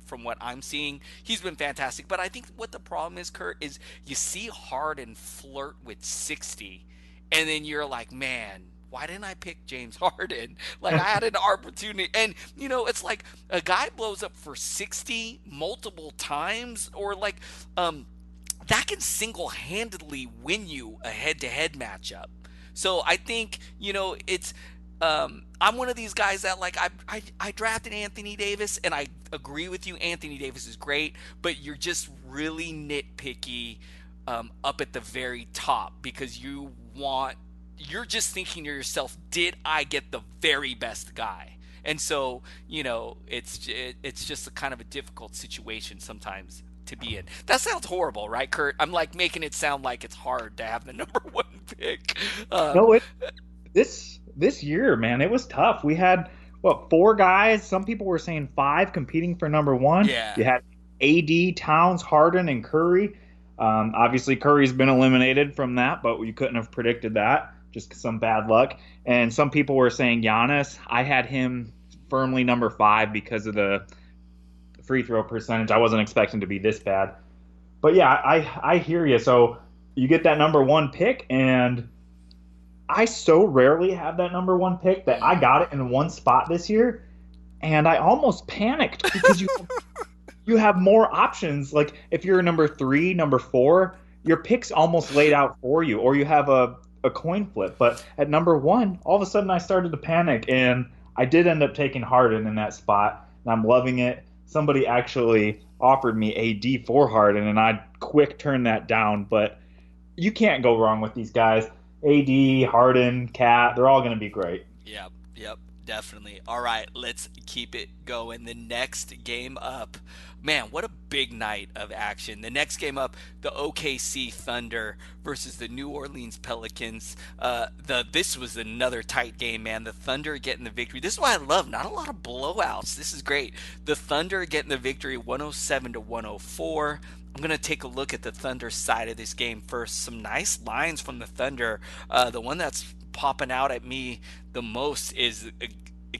from what I'm seeing. He's been fantastic. But I think what the problem is, Curt, is you see Harden flirt with 60, and then you're like, man, why didn't I pick James Harden? Like, I had an opportunity. And, it's like a guy blows up for 60 multiple times, or like that can single-handedly win you a head-to-head matchup. So I think, it's I'm one of these guys that, like, I drafted Anthony Davis, and I agree with you. Anthony Davis is great, but you're just really nitpicky up at the very top because you're just thinking to yourself, did I get the very best guy? And so, it's just a kind of a difficult situation sometimes to be in. That sounds horrible, right, Curt? I'm like making it sound like it's hard to have the number 1 pick. No, this year, man, it was tough. We had 4 guys. Some people were saying 5 competing for number 1. Yeah. You had AD, Towns, Harden, and Curry. Obviously, Curry's been eliminated from that, but you couldn't have predicted that. Just some bad luck. And some people were saying Giannis. I had him firmly number 5 because of the free throw percentage. I wasn't expecting to be this bad. But yeah, I hear you. So you get that number 1 pick, and I so rarely have that number 1 pick that I got it in one spot this year, and I almost panicked because you have more options. Like if you're number 3, number 4, your pick's almost laid out for you, or you have a coin flip. But at number 1, all of a sudden I started to panic, and I did end up taking Harden in that spot, and I'm loving it. Somebody actually offered me AD for Harden, and I quick turned that down. But you can't go wrong with these guys. AD, Harden, Cat, they're all going to be great. Yep, definitely. All right, let's keep it going. The next game up, man, what a big night of action. The next game up, the OKC Thunder versus the New Orleans Pelicans. This was another tight game, man. The Thunder getting the victory. This is what I love. Not a lot of blowouts. This is great. The Thunder getting the victory 107-104. I'm going to take a look at the Thunder side of this game first. Some nice lines from the Thunder. The one that's popping out at me the most is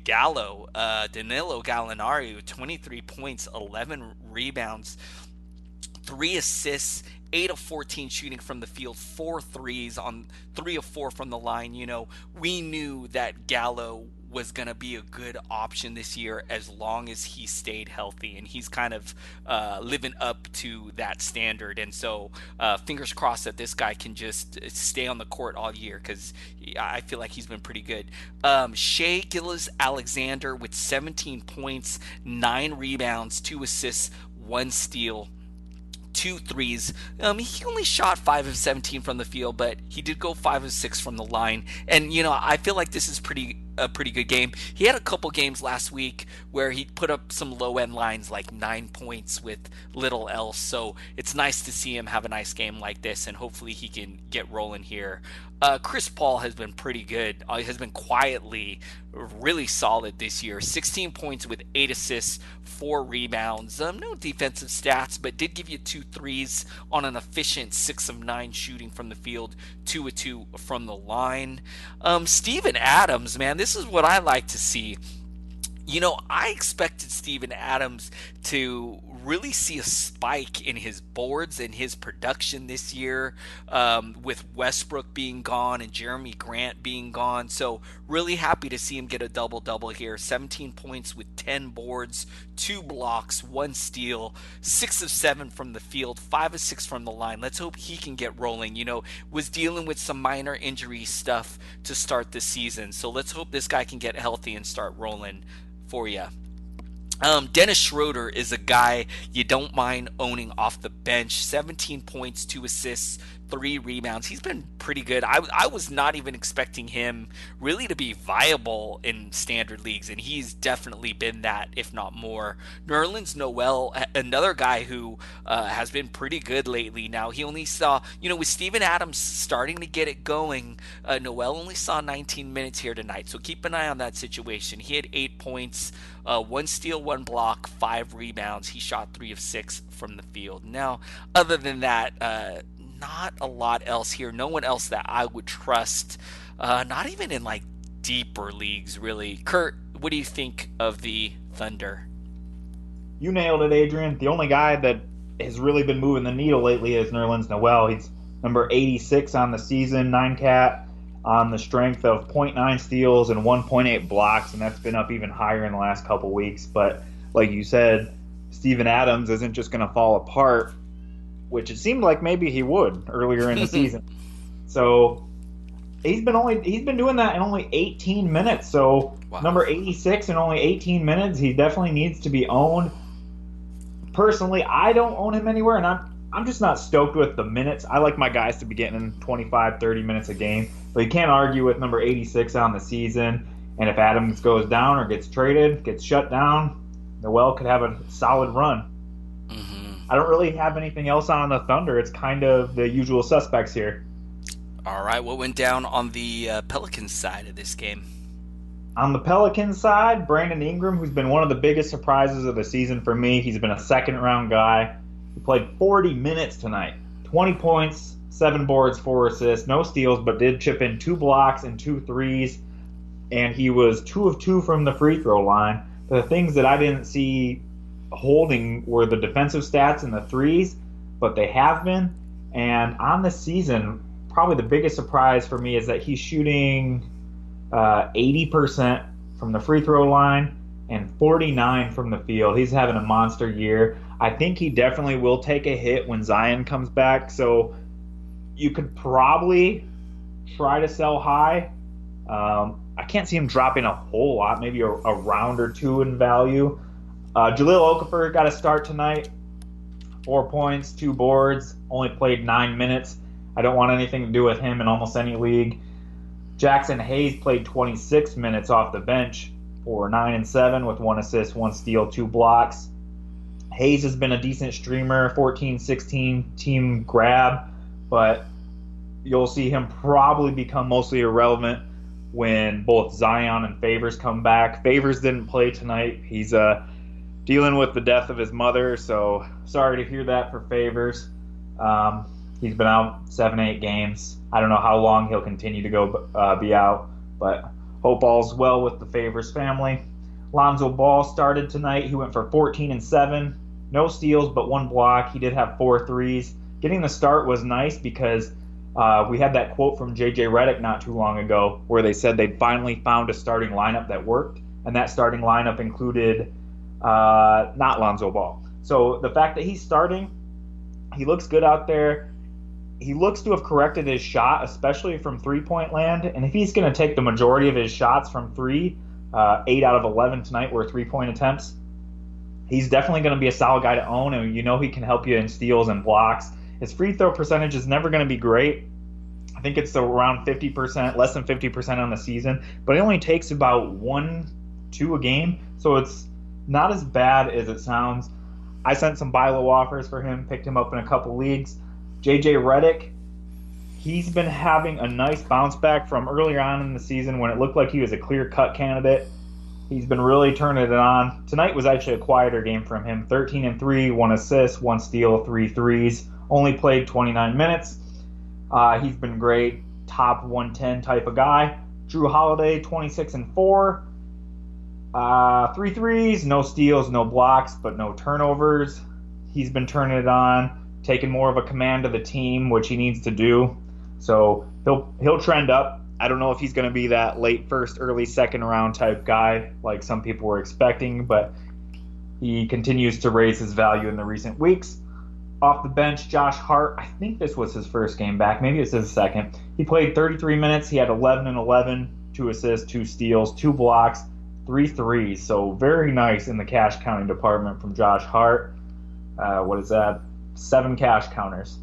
Danilo Gallinari with 23 points, 11 rebounds, 3 assists, 8 of 14 shooting from the field, 4 threes on 3 of 4 from the line. We knew that Gallo was going to be a good option this year as long as he stayed healthy, and he's kind of living up to that standard. And so fingers crossed that this guy can just stay on the court all year, because I feel like he's been pretty good. Shai Gilgeous-Alexander with 17 points, 9 rebounds, 2 assists, 1 steal, 2 threes. He only shot 5 of 17 from the field, but he did go 5 of 6 from the line. And I feel like this is a pretty good game. He had a couple games last week where he put up some low end lines, like 9 points with little else. So it's nice to see him have a nice game like this, and hopefully he can get rolling here. Chris Paul has been pretty good. He has been quietly really solid this year. 16 points with 8 assists, 4 rebounds. No defensive stats, but did give you 2 threes on an efficient 6 of 9 shooting from the field, 2 of 2 from the line. Steven Adams, man, this is what I like to see. I expected Steven Adams to really see a spike in his boards and his production this year, with Westbrook being gone and Jeremy Grant being gone. So really happy to see him get a double-double here. 17 points with 10 boards, 2 blocks, 1 steal, 6 of 7 from the field, 5 of 6 from the line. Let's hope he can get rolling. Was dealing with some minor injury stuff to start the season. So let's hope this guy can get healthy and start rolling for you. Dennis Schroeder is a guy you don't mind owning off the bench. 17 points, 2 assists, 3 rebounds. He's been pretty good. I was not even expecting him really to be viable in standard leagues, and he's definitely been that, if not more. Nerlens Noel, another guy who has been pretty good lately. Now, he only saw, with Steven Adams starting to get it going, Noel only saw 19 minutes here tonight, so keep an eye on that situation. He had 8 points, 1 steal, 1 block, 5 rebounds. He shot 3 of 6 from the field. Now, other than that, not a lot else here. No one else that I would trust, not even in like deeper leagues, really. Curt, what do you think of the Thunder? You nailed it, Adrian. The only guy that has really been moving the needle lately is Nerlens Noel. He's number 86 on the season, 9-cat, on the strength of 0.9 steals and 1.8 blocks, and that's been up even higher in the last couple weeks. But like you said, Steven Adams isn't just going to fall apart, which it seemed like maybe he would earlier in the season. So he's been doing that in only 18 minutes. So wow. Number 86 in only 18 minutes, he definitely needs to be owned. Personally, I don't own him anywhere, and I'm just not stoked with the minutes. I like my guys to be getting 25, 30 minutes a game. But you can't argue with number 86 on the season. And if Adams goes down or gets traded, gets shut down, Noel could have a solid run. I don't really have anything else on the Thunder. It's kind of the usual suspects here. All right, what went down on the Pelicans side of this game? On the Pelicans side, Brandon Ingram, who's been one of the biggest surprises of the season for me. He's been a second-round guy. He played 40 minutes tonight. 20 points, 7 boards, 4 assists, no steals, but did chip in 2 blocks and 2 threes. And he was 2 of 2 from the free throw line. The things that I didn't see holding were the defensive stats and the threes, but they have been. And on the season, probably the biggest surprise for me is that he's shooting 80% from the free throw line and 49% from the field. He's having a monster year. I think he definitely will take a hit when Zion comes back, so you could probably try to sell high. I can't see him dropping a whole lot, maybe a round or 2 in value. Jahlil Okafor got a start tonight. 4 points, 2 boards, only played 9 minutes. I don't want anything to do with him in almost any league. Jackson Hayes played 26 minutes off the bench for 9 and 7 with 1 assist, 1 steal, 2 blocks. Hayes has been a decent streamer, 14-16 team grab, but you'll see him probably become mostly irrelevant when both Zion and Favors come back. Favors didn't play tonight. He's dealing with the death of his mother, so sorry to hear that for Favors. He's been out 7-8 games. I don't know how long he'll continue to go be out, but hope all's well with the Favors family. Lonzo Ball started tonight. He went for 14 and 7, no steals but 1 block. He did have 4 threes. Getting the start was nice because we had that quote from J.J. Redick not too long ago where they said they'd finally found a starting lineup that worked, and that starting lineup included not Lonzo Ball. So the fact that he's starting, he looks good out there. He looks to have corrected his shot, especially from three-point land. And if he's going to take the majority of his shots from 3, 8 out of 11 tonight were 3-point attempts, he's definitely going to be a solid guy to own, and he can help you in steals and blocks. His free throw percentage is never going to be great. I think it's around 50%, less than 50% on the season, but it only takes about 1-2 a game, so it's not as bad as it sounds. I sent some buy low offers for him, picked him up in a couple leagues. J.J. Redick, he's been having a nice bounce back from earlier on in the season when it looked like he was a clear-cut candidate. He's been really turning it on. Tonight was actually a quieter game from him. 13 and 3, 1 assist, 1 steal, 3 threes. Only played 29 minutes. He's been great, top 110 type of guy. Drew Holiday, 26 and 4. Three threes, no steals, no blocks, but no turnovers. He's been turning it on, taking more of a command of the team, which he needs to do. So he'll trend up. I don't know if he's going to be that late first, early second round type guy like some people were expecting, but he continues to raise his value in the recent weeks. Off the bench, Josh Hart, I think this was his first game back. Maybe it's his second. He played 33 minutes. He had 11 and 11, 2 assists, 2 steals, 2 blocks, 3 threes. So very nice in the cash counting department from Josh Hart. What is that? 7 cash counters.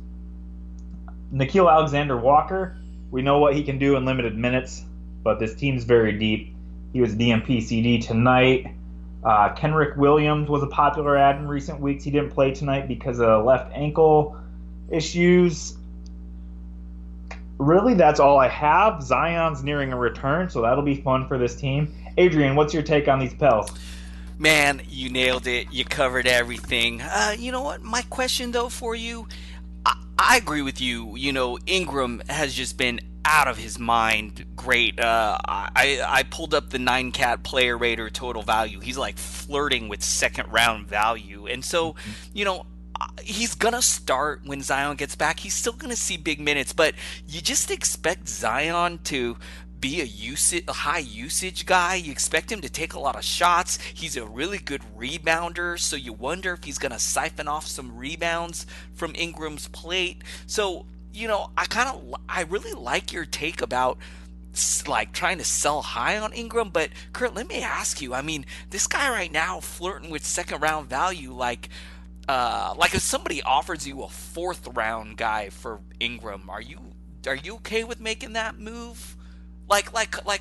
Nickeil Alexander-Walker, we know what he can do in limited minutes, but this team's very deep. He was DMP CD tonight. Kenrick Williams was a popular ad in recent weeks. He didn't play tonight because of left ankle issues. Really, that's all I have. Zion's nearing a return, so that'll be fun for this team. Adrian, what's your take on these Pels? Man, you nailed it. You covered everything. You know what? My question, though, for you, I agree with you. You know, Ingram has just been out of his mind. Great. I pulled up the 9-cat player rater total value. He's like flirting with second round value. And so, you know, he's going to start when Zion gets back. He's still going to see big minutes, but you just expect Zion to be a high usage guy. You expect him to take a lot of shots. He's a really good rebounder, so you wonder if he's going to siphon off some rebounds from Ingram's plate. So, you know, I really like your take about like trying to sell high on Ingram, but Curt, let me ask you, I mean, this guy right now flirting with second round value, like if somebody offers you a fourth round guy for Ingram, are you okay with making that move? Like,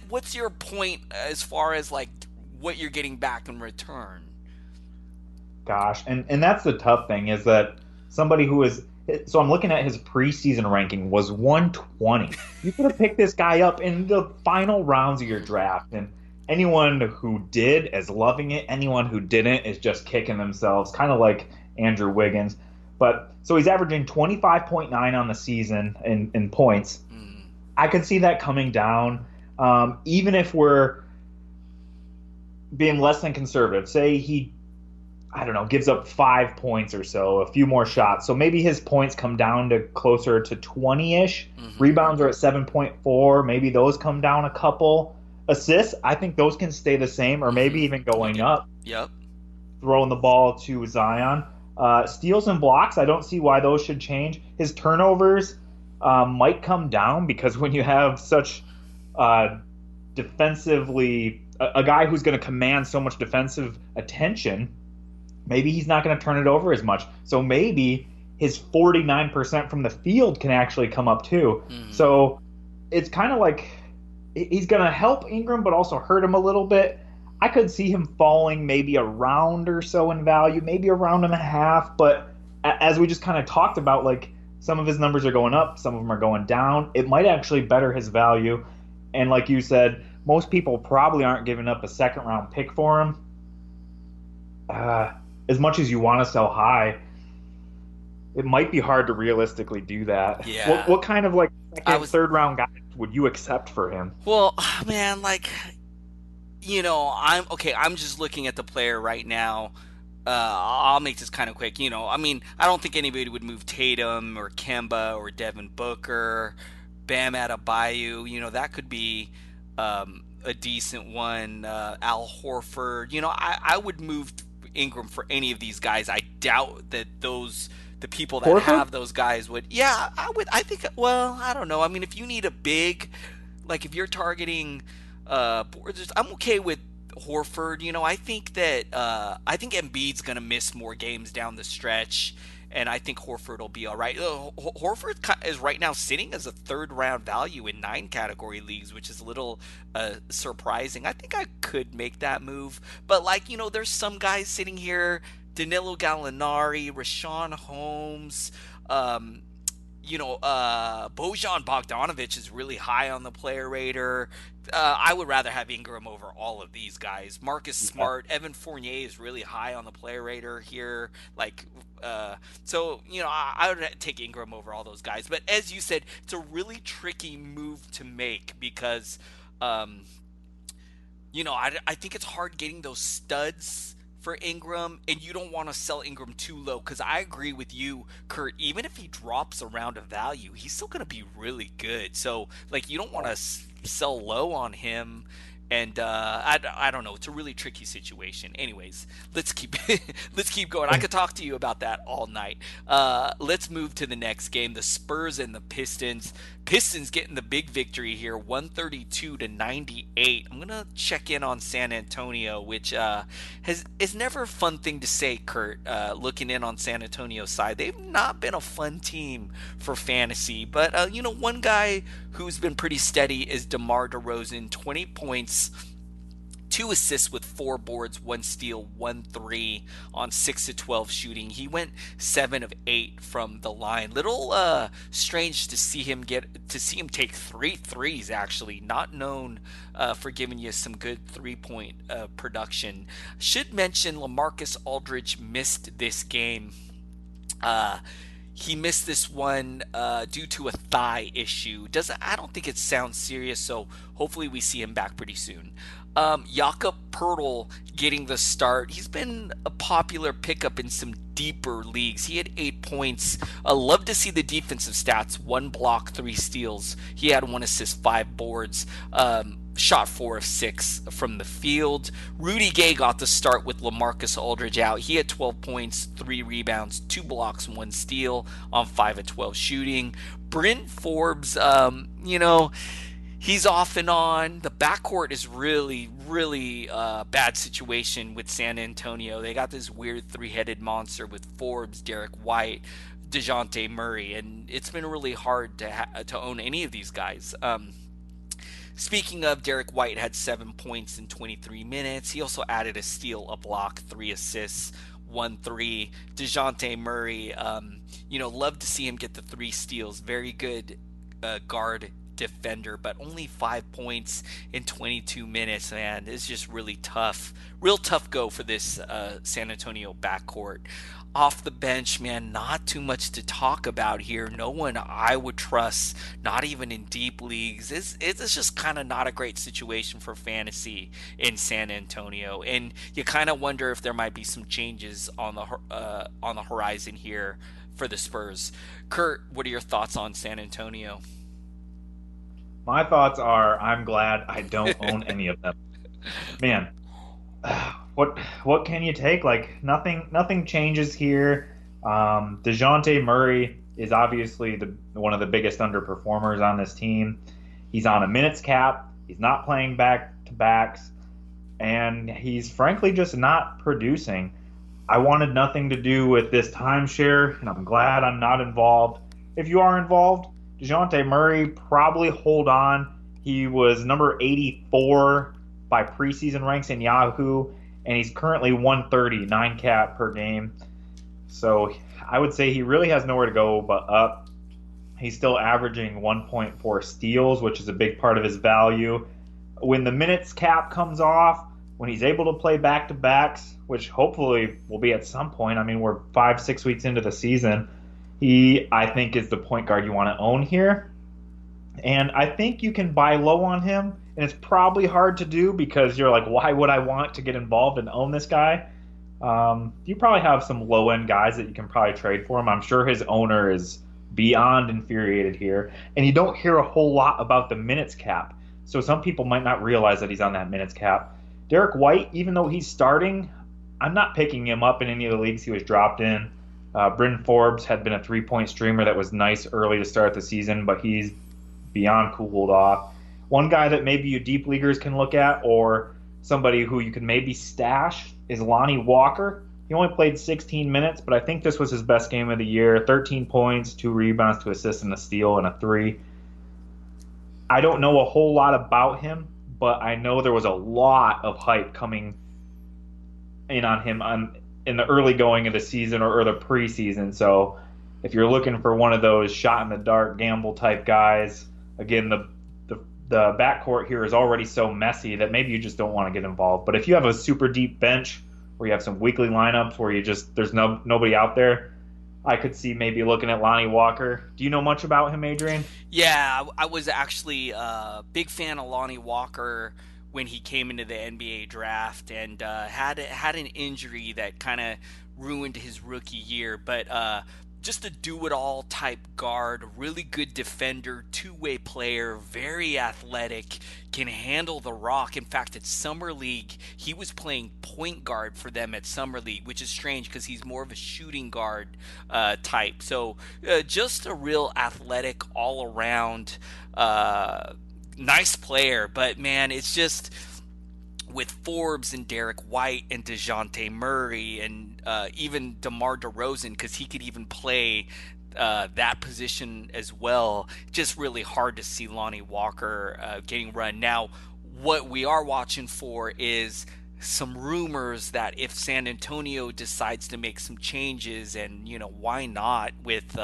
what's your point as far as like what you're getting back in return? Gosh, and that's the tough thing is that somebody who is so I'm looking at his preseason ranking was 120. You could have picked this guy up in the final rounds of your draft, and anyone who did is loving it. Anyone who didn't is just kicking themselves, kind of like Andrew Wiggins. But so he's averaging 25.9 on the season in points. I could see that coming down, even if we're being less than conservative. Say he, I don't know, gives up 5 points or so, a few more shots. So maybe his points come down to closer to 20-ish. Rebounds are at 7.4. Maybe those come down a couple. Assists, I think those can stay the same or maybe even going up. Yep. Throwing the ball to Zion. Steals and blocks, I don't see why those should change. His turnovers might come down because when you have such defensively a guy who's going to command so much defensive attention, maybe he's not going to turn it over as much. So maybe his 49% from the field can actually come up too. So it's kind of like he's going to help Ingram but also hurt him a little bit. I could see him falling maybe a round or so in value, maybe a round and a half. But as we just kind of talked about, like, some of his numbers are going up, some of them are going down. It might actually better his value. And like you said, most people probably aren't giving up a second-round pick for him. As much as you want to sell high, it might be hard to realistically do that. Yeah. What kind of like second, third-round guy would you accept for him? Well, man, like, you know, I'm just looking at the player right now. I'll make this kind of quick. You know, I mean, I don't think anybody would move Tatum or Kemba or Devin Booker, Bam Adebayo. You know, that could be a decent one. Al Horford. You know, I would move Ingram for any of these guys. I doubt that the people that have those guys would. Yeah, I would. I think. Well, I don't know. I mean, if you need a big, like if you're targeting, I'm okay with Horford. You know, I think Embiid's gonna miss more games down the stretch, and I think Horford will be all right. Horford is right now sitting as a third round value in 9 category leagues, which is a little surprising. I think I could make that move, but like, you know, there's some guys sitting here: Danilo Gallinari, Rashawn Holmes. Bojan Bogdanovic is really high on the player rater. I would rather have Ingram over all of these guys. Marcus Smart, Evan Fournier is really high on the player rater here. So, you know, I would take Ingram over all those guys. But as you said, it's a really tricky move to make because, I think it's hard getting those studs for Ingram, and you don't want to sell Ingram too low because I agree with you, Curt. Even if he drops a round of value, he's still going to be really good. So, like, you don't want to sell low on him. And I don't know. It's a really tricky situation. Anyways, let's keep let's keep going. I could talk to you about that all night. Let's move to the next game. The Spurs and the Pistons. Pistons getting the big victory here, 132-98. I'm gonna check in on San Antonio, which is never a fun thing to say, Curt. Looking in on San Antonio's side, they've not been a fun team for fantasy. But one guy who's been pretty steady is DeMar DeRozan, 20 points, 2 assists with 4 boards, 1 steal, 1 3 on 6 of 12 shooting. He went 7 of 8 from the line. Little strange to see him take 3 threes, actually. Not known for giving you some good 3-point production. Should mention LaMarcus Aldridge missed this game. He missed this one due to a thigh issue. I don't think it sounds serious, so hopefully we see him back pretty soon. Jakob Poeltl getting the start. He's been a popular pickup in some deeper leagues. He had 8 points. Love to see the defensive stats. 1 block, 3 steals. He had 1 assist, 5 boards. Shot 4 of 6 from the field. Rudy Gay got the start with LaMarcus Aldridge out. He had 12 points, 3 rebounds, 2 blocks, 1 steal on 5 of 12 shooting. Bryn Forbes, he's off and on. The backcourt is really, really bad situation with San Antonio. They got this weird 3-headed monster with Forbes, Derek White, DeJounte Murray, and it's been really hard to own any of these guys. Speaking of, Derek White had 7 points in 23 minutes. He also added a steal, a block, 3 assists, 1 3. DeJounte Murray, love to see him get the 3 steals. Very good guard defender, but only 5 points in 22 minutes, man. It's just really tough. Real tough go for this San Antonio backcourt. Off the bench, man, not too much to talk about here. No one I would trust, not even in deep leagues. It's just kind of not a great situation for fantasy in San Antonio, and you kind of wonder if there might be some changes on the horizon here for the Spurs. Curt, what are your thoughts on San Antonio? My thoughts are I'm glad I don't own any of them. Man, what can you take? Like nothing changes here. DeJounte Murray is obviously one of the biggest underperformers on this team. He's on a minutes cap. He's not playing back-to-backs, and he's frankly just not producing. I wanted nothing to do with this timeshare, and I'm glad I'm not involved. If you are involved, DeJounte Murray, probably hold on. He was number 84 by preseason ranks in Yahoo, and he's currently 130, 9 cap per game. So I would say he really has nowhere to go but up. He's still averaging 1.4 steals, which is a big part of his value. When the minutes cap comes off, when he's able to play back-to-backs, which hopefully will be at some point. I mean, we're 5-6 weeks into the season. He, I think, is the point guard you want to own here. And I think you can buy low on him. And it's probably hard to do because you're like, why would I want to get involved and own this guy? You probably have some low-end guys that you can probably trade for him. I'm sure his owner is beyond infuriated here. And you don't hear a whole lot about the minutes cap. So some people might not realize that he's on that minutes cap. Derek White, even though he's starting, I'm not picking him up in any of the leagues he was dropped in. Bryn Forbes had been a 3-point streamer that was nice early to start the season, but he's beyond cooled off. One guy that maybe you deep leaguers can look at, or somebody who you can maybe stash, is Lonnie Walker. He only played 16 minutes, but I think this was his best game of the year. 13 points, 2 rebounds, 2 assists, and a steal, and a 3. I don't know a whole lot about him, but I know there was a lot of hype coming in on him in the early going of the season or the preseason. So if you're looking for one of those shot-in-the-dark gamble-type guys, again, the backcourt here is already so messy that maybe you just don't want to get involved. But if you have a super deep bench where you have some weekly lineups where there's nobody out there, I could see maybe looking at Lonnie Walker. Do you know much about him, Adrian? Yeah, I was actually a big fan of Lonnie Walker when he came into the NBA draft, and had an injury that kind of ruined his rookie year. But just a do-it-all type guard, really good defender, two-way player, very athletic, can handle the rock. In fact, at Summer League, he was playing point guard for them at Summer League, which is strange because he's more of a shooting guard type. So just a real athletic, all-around, nice player. But, man, it's just with Forbes and Derek White and DeJounte Murray and even DeMar DeRozan, because he could even play that position as well, just really hard to see Lonnie Walker getting run. Now, what we are watching for is some rumors that if San Antonio decides to make some changes, and why not, with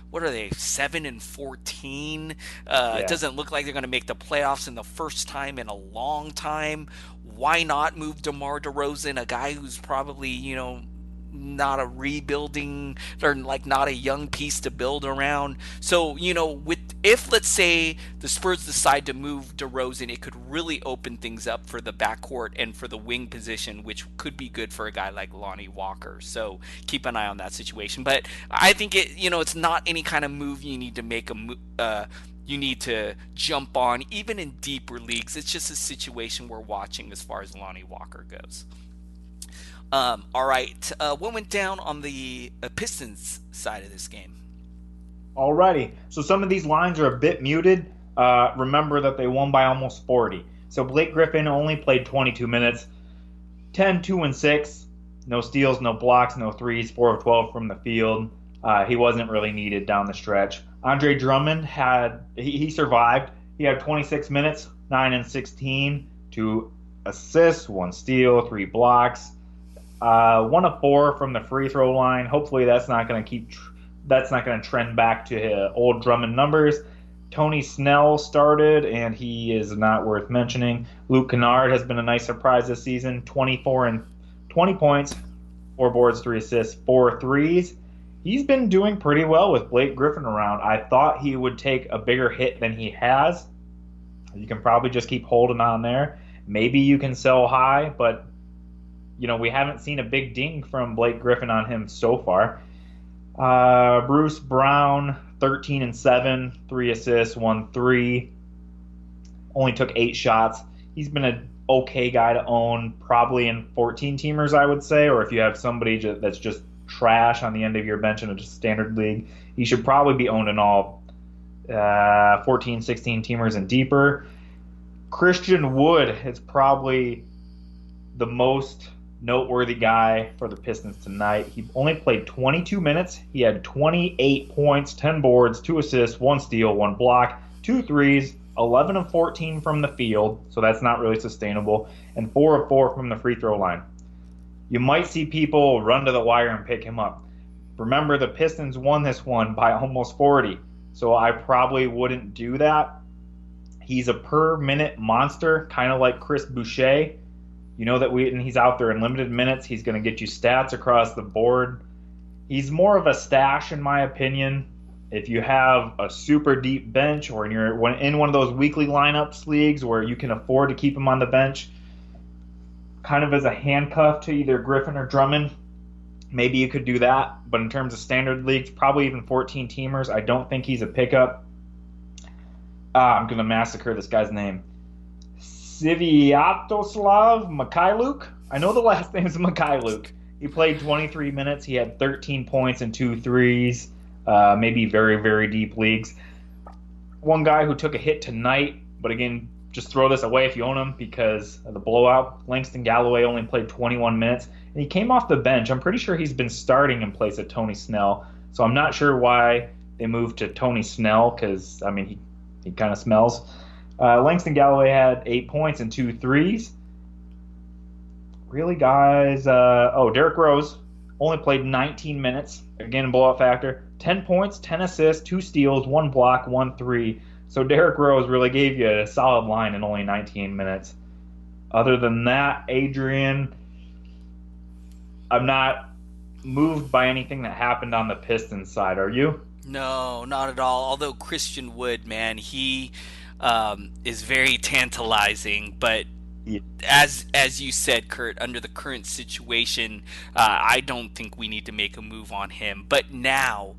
what are they, 7-14? It doesn't look like they're going to make the playoffs in the first time in a long time. Why not move DeMar DeRozan, a guy who's probably not a rebuilding, or not a young piece to build around? So if let's say the Spurs decide to move DeRozan, it could really open things up for the backcourt and for the wing position, which could be good for a guy like Lonnie Walker. So keep an eye on that situation. But I think it's not any kind of move you need to make you need to jump on, even in deeper leagues. It's just a situation we're watching as far as Lonnie Walker goes. All right, what went down on the Pistons side of this game? Alrighty, so some of these lines are a bit muted. Remember that they won by almost 40. So Blake Griffin only played 22 minutes, 10, 2, and 6. No steals, no blocks, no threes, 4 of 12 from the field. He wasn't really needed down the stretch. Andre Drummond he survived. He had 26 minutes, 9 and 16, 2 assists, 1 steal, 3 blocks, 1 of 4 from the free throw line. Hopefully that's not going to trend back to old Drummond numbers. Tony Snell started, and he is not worth mentioning. Luke Kennard has been a nice surprise this season. 20 points, 4 boards, 3 assists, 4 threes. He's been doing pretty well with Blake Griffin around. I thought he would take a bigger hit than he has. You can probably just keep holding on there. Maybe you can sell high, but we haven't seen a big ding from Blake Griffin on him so far. Bruce Brown, 13 and 7, 3 assists, 1 3. Only took 8 shots. He's been an okay guy to own, probably in 14-teamers, I would say, or if you have somebody that's just trash on the end of your bench in a standard league, he should probably be owned in all 14, 16-teamers and deeper. Christian Wood is probably the most noteworthy guy for the Pistons tonight. He only played 22 minutes. He had 28 points, 10 boards, 2 assists, 1 steal, 1 block, 2 threes, 11 of 14 from the field, so that's not really sustainable, and 4 of 4 from the free throw line. You might see people run to the wire and pick him up. Remember, the Pistons won this one by almost 40, so I probably wouldn't do that. He's a per-minute monster, kind of like Chris Boucher. And he's out there in limited minutes. He's going to get you stats across the board. He's more of a stash, in my opinion. If you have a super deep bench, or you're in one of those weekly lineups leagues where you can afford to keep him on the bench, kind of as a handcuff to either Griffin or Drummond, maybe you could do that. But in terms of standard leagues, probably even 14-teamers, I don't think he's a pickup. I'm going to massacre this guy's name. Sviatoslav Mikhailuk. I know the last name is Mikhailuk. He played 23 minutes. He had 13 points and 2 threes, maybe very, very deep leagues. One guy who took a hit tonight, but again, just throw this away if you own him because of the blowout. Langston Galloway only played 21 minutes, and he came off the bench. I'm pretty sure he's been starting in place of Tony Snell, so I'm not sure why they moved to Tony Snell because, he kind of smells. Langston Galloway had 8 points and 2 threes. Really, guys? Derrick Rose only played 19 minutes. Again, blowout factor. 10 points, 10 assists, 2 steals, 1 block, 1 3. So Derrick Rose really gave you a solid line in only 19 minutes. Other than that, Adrian, I'm not moved by anything that happened on the Pistons side. Are you? No, not at all. Although Christian Wood, man, he is very tantalizing, but Yeah. as you said, Curt, under the current situation, I don't think we need to make a move on him. But now,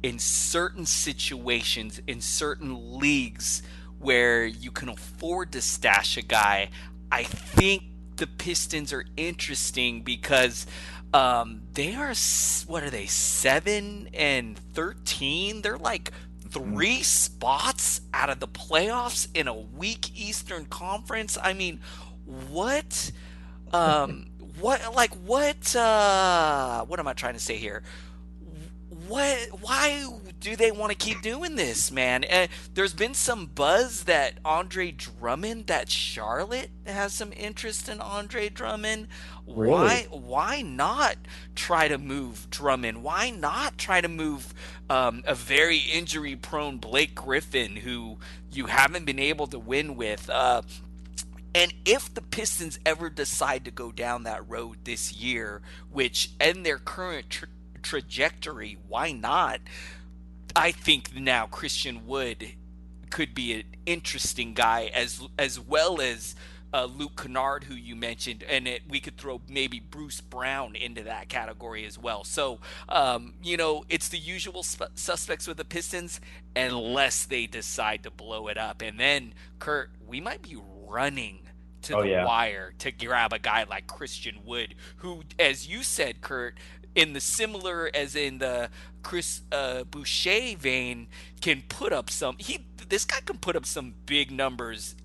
in certain situations, in certain leagues where you can afford to stash a guy, I think the Pistons are interesting because they are, what are they, 7-13? They're like three spots out of the playoffs in a weak Eastern Conference. I mean, what what am I trying to say here? Why do they want to keep doing this, man? There's been some buzz that that Charlotte has some interest in Andre Drummond. Really? Why not try to move Drummond? Why not try to move a very injury prone Blake Griffin, who you haven't been able to win with? And if the Pistons ever decide to go down that road this year, which in their current trajectory, why not? I think now Christian Wood could be an interesting guy, as well as Luke Kennard, who you mentioned, and we could throw maybe Bruce Brown into that category as well. So, it's the usual suspects with the Pistons, unless they decide to blow it up. And then, Curt, we might be running to the wire to grab a guy like Christian Wood, who, as you said, Curt, in the similar as in the Chris Boucher vein, can put up this guy can put up some big numbers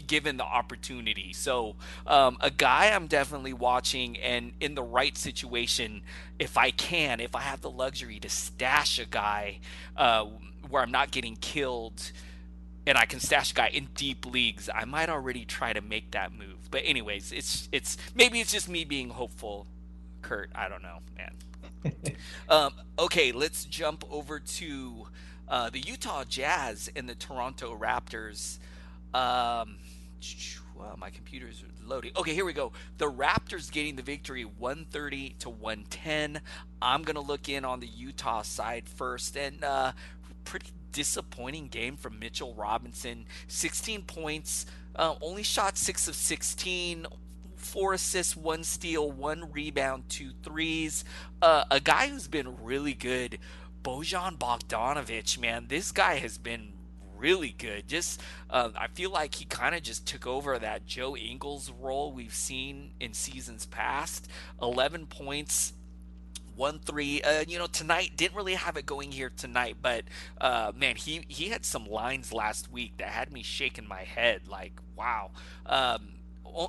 given the opportunity. So a guy I'm definitely watching, and in the right situation, if I have the luxury to stash a guy where I'm not getting killed, and I can stash a guy in deep leagues, I might already try to make that move. But anyways, it's maybe it's just me being hopeful, Curt. I don't know, man. Okay, let's jump over to the Utah Jazz and the Toronto Raptors. Wow, my computer's loading. Okay, here we go. The Raptors getting the victory 130-110. I'm going to look in on the Utah side first. And pretty disappointing game from Mitchell Robinson. 16 points, only shot 6 of 16, 4 assists, 1 steal, 1 rebound, 2 threes. A guy who's been really good, Bojan Bogdanovic, man. This guy has been really good. Just I feel like he kind of just took over that Joe Ingles role we've seen in seasons past. 11 points, 1 3. Tonight didn't really have it going here tonight, but man, he had some lines last week that had me shaking my head. Like, wow.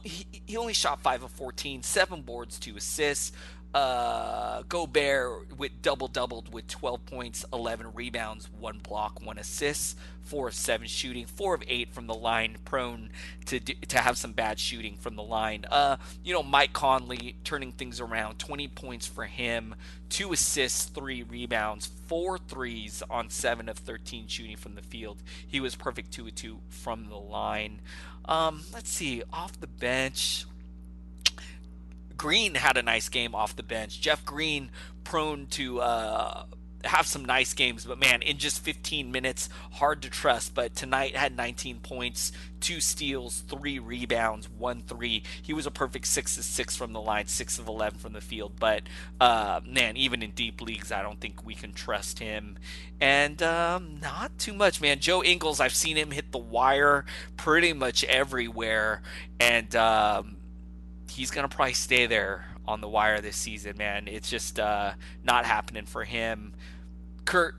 He only shot 5 of 14, 7 boards, 2 assists. Gobert with doubled with 12 points, 11 rebounds, 1 block, 1 assist, 4 of 7 shooting, 4 of 8 from the line, prone to have some bad shooting from the line. Mike Conley turning things around, 20 points for him, 2 assists, 3 rebounds, 4 threes on 7 of 13 shooting from the field. He was perfect 2 of 2 from the line. Let's see, off the bench, Green had a nice game off the bench. Jeff Green, prone to have some nice games, but man, in just 15 minutes, hard to trust. But tonight had 19 points, 2 steals, 3 rebounds, 1 3. He was a perfect 6 of 6 from the line, 6 of 11 from the field. But man, even in deep leagues, I don't think we can trust him. And not too much, man. Joe Ingles, I've seen him hit the wire pretty much everywhere, and he's going to probably stay there on the wire this season, man. It's just not happening for him. Curt,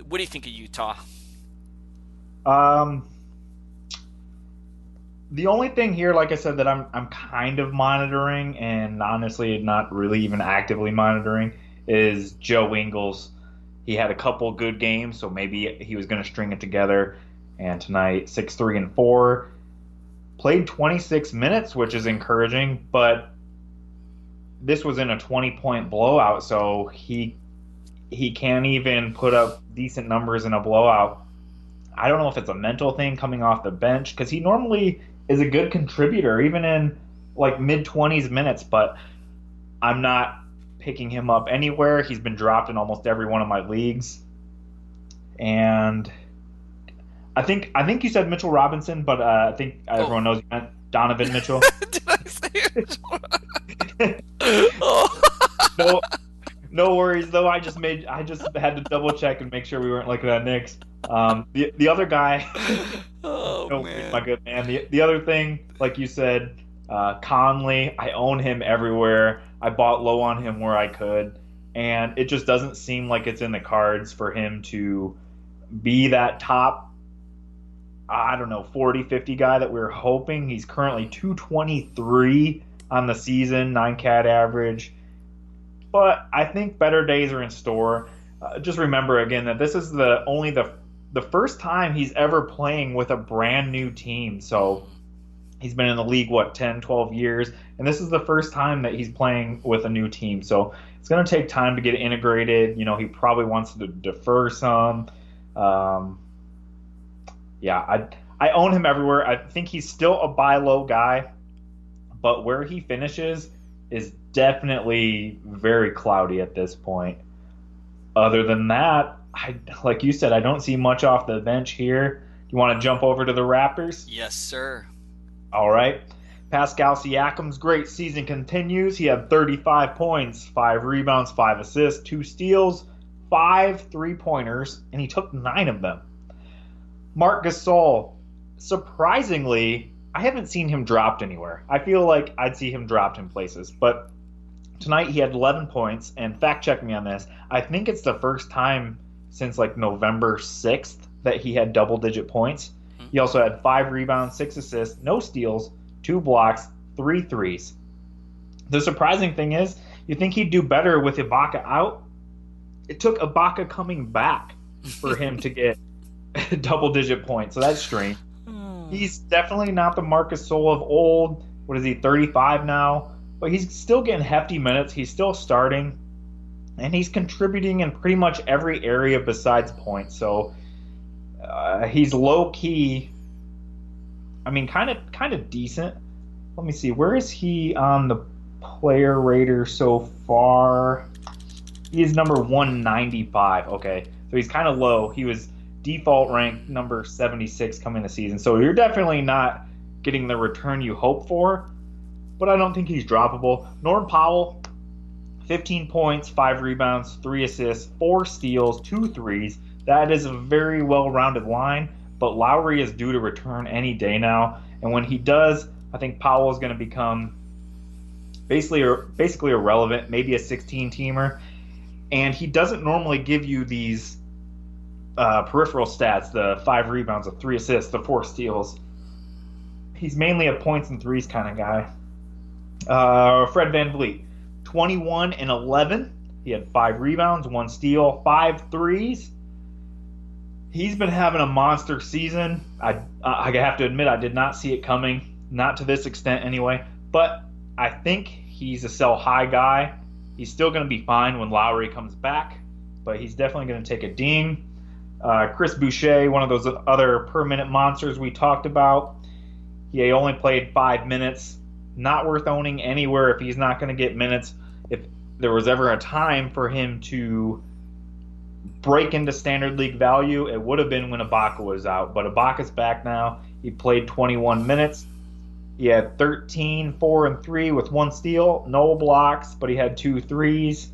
what do you think of Utah? The only thing here, like I said, that I'm kind of monitoring, and honestly not really even actively monitoring, is Joe Ingles. He had a couple good games, so maybe he was going to string it together. And tonight, 6, 3, and 4. Played 26 minutes, which is encouraging, but this was in a 20-point blowout, so he can't even put up decent numbers in a blowout. I don't know if it's a mental thing coming off the bench, because he normally is a good contributor, even in like mid-20s minutes, but I'm not picking him up anywhere. He's been dropped in almost every one of my leagues. And I think you said Mitchell Robinson, but I think everyone knows you meant Donovan Mitchell. Did I say it? Oh. No, no worries though. I just had to double check and make sure we weren't looking at Knicks. The other guy, Oh, no, man. my good man. The other thing, like you said, Conley. I own him everywhere. I bought low on him where I could, and it just doesn't seem like it's in the cards for him to be that top, I don't know, 40, 50 guy that we were hoping. He's currently 223 on the season, 9 cat average. But I think better days are in store. Just remember again that this is only the first time he's ever playing with a brand new team. So he's been in the league, 10, 12 years, and this is the first time that he's playing with a new team. So it's going to take time to get integrated. He probably wants to defer some. Yeah, I own him everywhere. I think he's still a buy low guy, but where he finishes is definitely very cloudy at this point. Other than that, like you said, I don't see much off the bench here. You want to jump over to the Raptors? Yes, sir. All right. Pascal Siakam's great season continues. He had 35 points, 5 rebounds, 5 assists, 2 steals, 5 3-pointers, and he took 9 of them. Marc Gasol, surprisingly, I haven't seen him dropped anywhere. I feel like I'd see him dropped in places, but tonight he had 11 points, and fact check me on this, I think it's the first time since like November 6th that he had double-digit points. He also had 5 rebounds, 6 assists, no steals, 2 blocks, 3 threes. The surprising thing is, you think he'd do better with Ibaka out? It took Ibaka coming back for him to get double-digit points, so that's strange. He's definitely not the Marc Gasol of old. What is he, 35 now? But he's still getting hefty minutes. He's still starting, and he's contributing in pretty much every area besides points. So he's low key. I mean, kind of decent. Let me see. Where is he on the player rater so far? He is number 195. Okay, so he's kind of low. He was default ranked number 76 coming this season. So you're definitely not getting the return you hope for. But I don't think he's droppable. Norm Powell, 15 points, 5 rebounds, 3 assists, 4 steals, 2 threes. That is a very well-rounded line, but Lowry is due to return any day now. And when he does, I think Powell is going to become basically irrelevant, maybe a 16-teamer. And he doesn't normally give you these peripheral stats, the 5 rebounds, the 3 assists, the 4 steals. He's mainly a points and threes kind of guy. Fred VanVleet, 21 and 11. He had 5 rebounds, 1 steal, 5 threes. He's been having a monster season. I have to admit, I did not see it coming, not to this extent anyway. But I think he's a sell high guy. He's still going to be fine when Lowry comes back, but he's definitely going to take a ding. Chris Boucher, one of those other per-minute monsters we talked about. He only played 5 minutes. Not worth owning anywhere if he's not going to get minutes. If there was ever a time for him to break into standard league value, it would have been when Ibaka was out. But Ibaka's back now. He played 21 minutes. He had 13, 4, and 3 with 1 steal, no blocks, but he had 2 threes.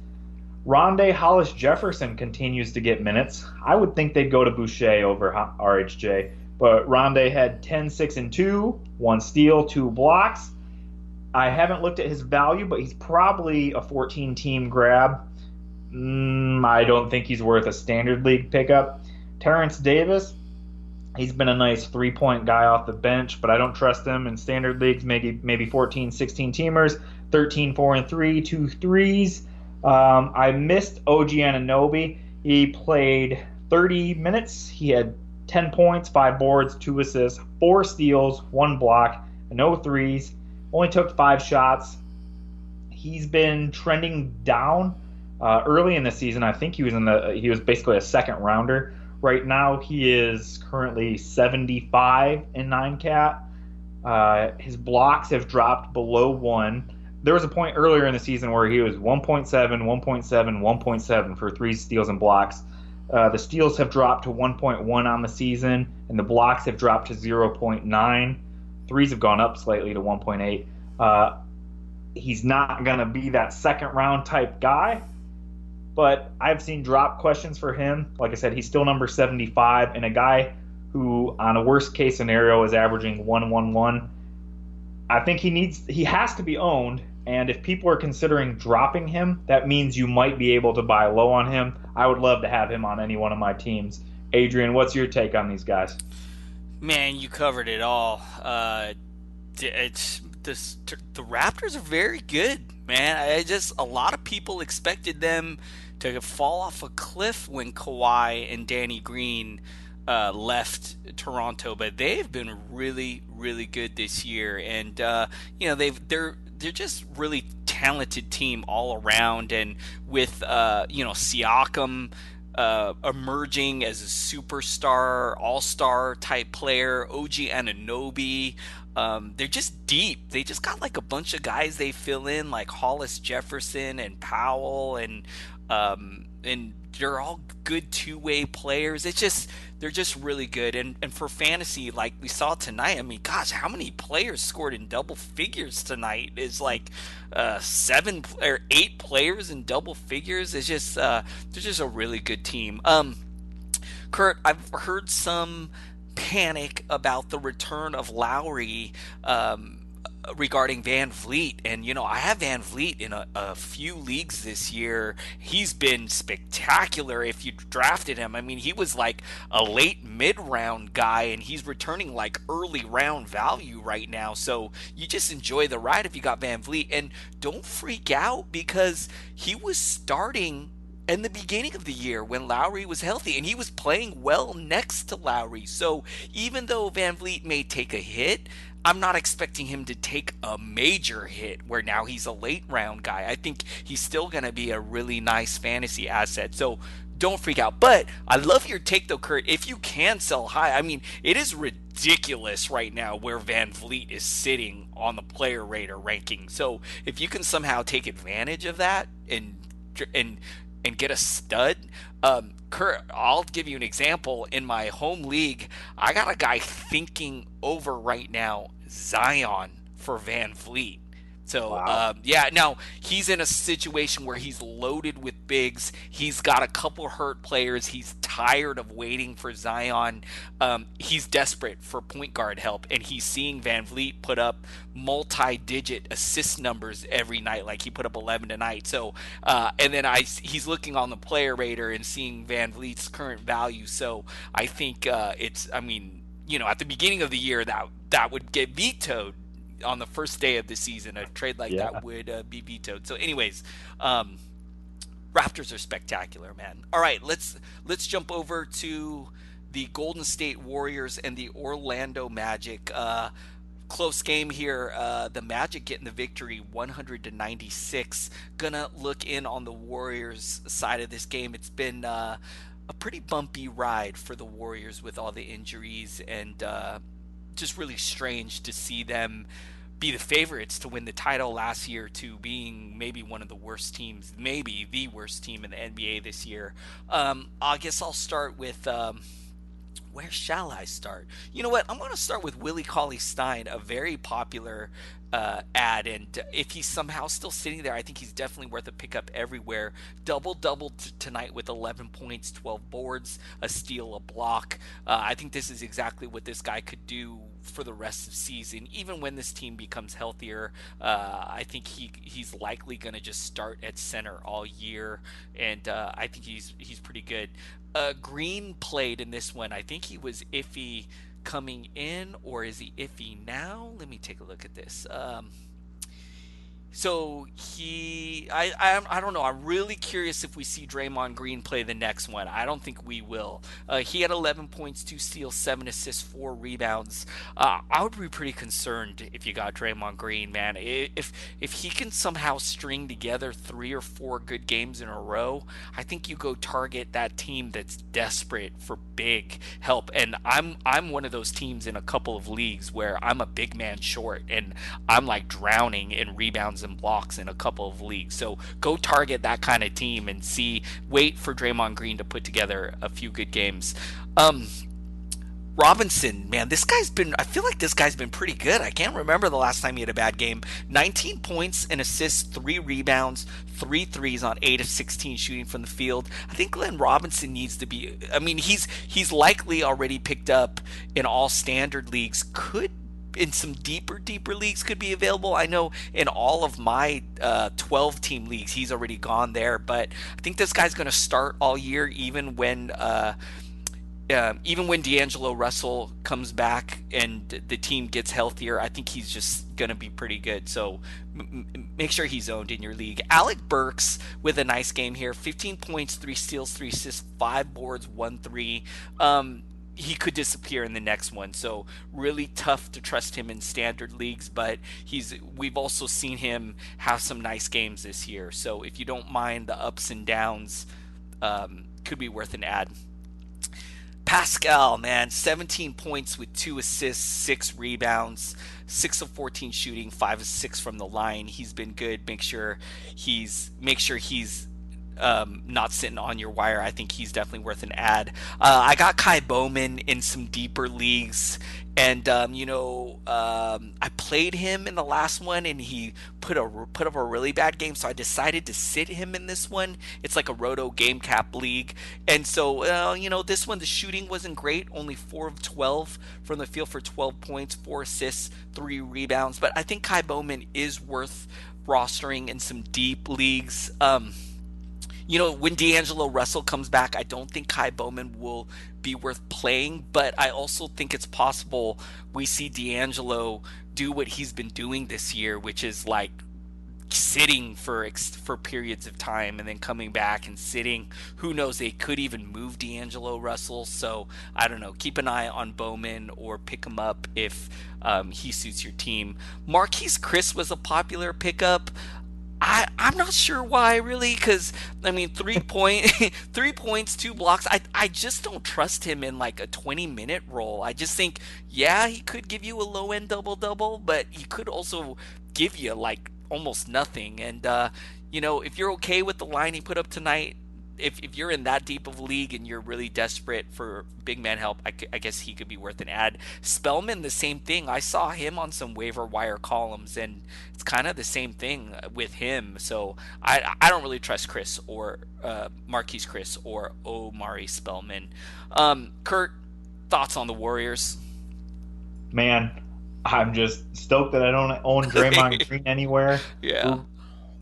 Rondé Hollis-Jefferson continues to get minutes. I would think they'd go to Boucher over RHJ, but Rondé had 10, 6, and 2, 1 steal, 2 blocks. I haven't looked at his value, but he's probably a 14-team grab. I don't think he's worth a standard league pickup. Terrence Davis, he's been a nice 3-point guy off the bench, but I don't trust him in standard leagues, maybe 14, 16-teamers, 13, 4, and 3, 2 threes. I missed OG Anunoby. He played 30 minutes. He had 10 points, 5 boards, 2 assists, 4 steals, 1 block, no threes. Only took 5 shots. He's been trending down early in the season. I think he was basically a second rounder. Right now he is currently 75 in 9 cat. His blocks have dropped below 1. There was a point earlier in the season where he was 1.7, 1.7, 1.7 for 3 steals and blocks. The steals have dropped to 1.1 on the season, and the blocks have dropped to 0.9. Threes have gone up slightly to 1.8. He's not going to be that second round type guy, but I've seen drop questions for him. Like I said, he's still number 75, and a guy who, on a worst case scenario, is averaging 111. I think he has to be owned, and if people are considering dropping him, that means you might be able to buy low on him. I would love to have him on any one of my teams. Adrian, what's your take on these guys? Man, you covered it all. The Raptors are very good, man. A lot of people expected them to fall off a cliff when Kawhi and Danny Green left Toronto, but they've been really, really good this year, and they're just really talented team all around, and with Siakam emerging as a superstar, all-star type player, OG Anunoby. They're just deep. They just got like a bunch of guys they fill in, like Hollis Jefferson and Powell, and they're all good two-way players. They're just really good. And for fantasy, like we saw tonight, I mean, gosh, how many players scored in double figures tonight? Is like 7 or 8 players in double figures. It's just they're just a really good team. Curt, I've heard some panic about the return of Lowry regarding Van Vliet, and I have Van Vliet in a few leagues this year. He's been spectacular if you drafted him. I mean, he was like a late mid-round guy, and he's returning like early round value right now, so you just enjoy the ride if you got Van Vliet. And don't freak out, because he was starting in the beginning of the year when Lowry was healthy, and he was playing well next to Lowry. So even though Van Vliet may take a hit, I'm not expecting him to take a major hit where now he's a late round guy. I think he's still going to be a really nice fantasy asset. So don't freak out. But I love your take, though, Curt. If you can sell high, I mean, it is ridiculous right now where Van Vliet is sitting on the player rater ranking. So if you can somehow take advantage of that and get a stud, Curt, I'll give you an example. In my home league, I got a guy thinking over right now Zion for Van Vliet. So, Wow. now he's in a situation where he's loaded with bigs. He's got a couple hurt players. He's tired of waiting for Zion. He's desperate for point guard help, and he's seeing Van Vliet put up multi-digit assist numbers every night. Like he put up 11 tonight. So, and then he's looking on the player rater and seeing Van Vliet's current value. So I think at the beginning of the year that would get vetoed on the first day of the season. A trade like that would be vetoed. So anyways, Raptors are spectacular, man. All right, let's jump over to the Golden State Warriors and the Orlando Magic. Close game here. The Magic getting the victory 100-96. Gonna look in on the Warriors side of this game. It's been a pretty bumpy ride for the Warriors with all the injuries, and just really strange to see them be the favorites to win the title last year to being maybe one of the worst teams, maybe the worst team in the NBA this year. I guess I'll start with where shall I start? You know what? I'm going to start with Willie Cauley-Stein, a very popular ad, and if he's somehow still sitting there, I think he's definitely worth a pickup everywhere. Double tonight with 11 points, 12 boards, a steal, a block. I think this is exactly what this guy could do for the rest of the season. Even when this team becomes healthier, I think he's likely going to just start at center all year, and I think he's pretty good. Green played in this one. I think he was iffy coming in, or is he iffy now? Let me take a look at this. So I don't know. I'm really curious if we see Draymond Green play the next one. I don't think we will. He had 11 points, 2 steals, 7 assists, 4 rebounds. I would be pretty concerned if you got Draymond Green, man. If he can somehow string together 3 or 4 good games in a row, I think you go target that team that's desperate for big help. And I'm one of those teams in a couple of leagues where I'm a big man short, and I'm like drowning in rebounds and blocks in a couple of leagues. So go target that kind of team and wait for Draymond Green to put together a few good games. Robinson, man, I feel like this guy's been pretty good. I can't remember the last time he had a bad game. 19 points and assists, 3 rebounds, 3 threes on 8 of 16 shooting from the field. I think Glenn Robinson needs to be, I mean, he's likely already picked up in all standard leagues, could in some deeper leagues could be available. I know in all of my 12 team leagues he's already gone there, but I think this guy's going to start all year, even when D'Angelo Russell comes back and the team gets healthier. I think he's just going to be pretty good. So make sure he's owned in your league. Alec Burks with a nice game here. 15 points, 3 steals, 3 assists, 5 boards, 1 3. He could disappear in the next one. So really tough to trust him in standard leagues, but we've also seen him have some nice games this year. So if you don't mind the ups and downs, could be worth an ad. Pascal, man, 17 points with 2 assists, 6 rebounds, 6 of 14 shooting, 5 of 6 from the line. He's been good. Make sure he's not sitting on your wire. I think he's definitely worth an ad. I got Kai Bowman in some deeper leagues, and I played him in the last one, and he put up a really bad game, so I decided to sit him in this one. It's like a Roto Game Cap league, and so this one the shooting wasn't great, only 4 of 12 from the field for 12 points, 4 assists, 3 rebounds. But I think Kai Bowman is worth rostering in some deep leagues. When D'Angelo Russell comes back, I don't think Kai Bowman will be worth playing, but I also think it's possible we see D'Angelo do what he's been doing this year, which is like sitting for periods of time and then coming back and sitting. Who knows? They could even move D'Angelo Russell. So I don't know. Keep an eye on Bowman or pick him up if he suits your team. Marquise Chris was a popular pickup. I'm not sure why, really, because, 3 points, 2 blocks. I just don't trust him in like a 20-minute role. I just think, he could give you a low-end double-double, but he could also give you like almost nothing. And, if you're okay with the line he put up tonight, if you're in that deep of a league and you're really desperate for big man help, I guess he could be worth an ad. Spellman, the same thing. I saw him on some waiver wire columns, and it's kind of the same thing with him. So I don't really trust Chris or Marquise Chris or Omari Spellman. Curt, thoughts on the Warriors? Man, I'm just stoked that I don't own Draymond Green anywhere. Yeah.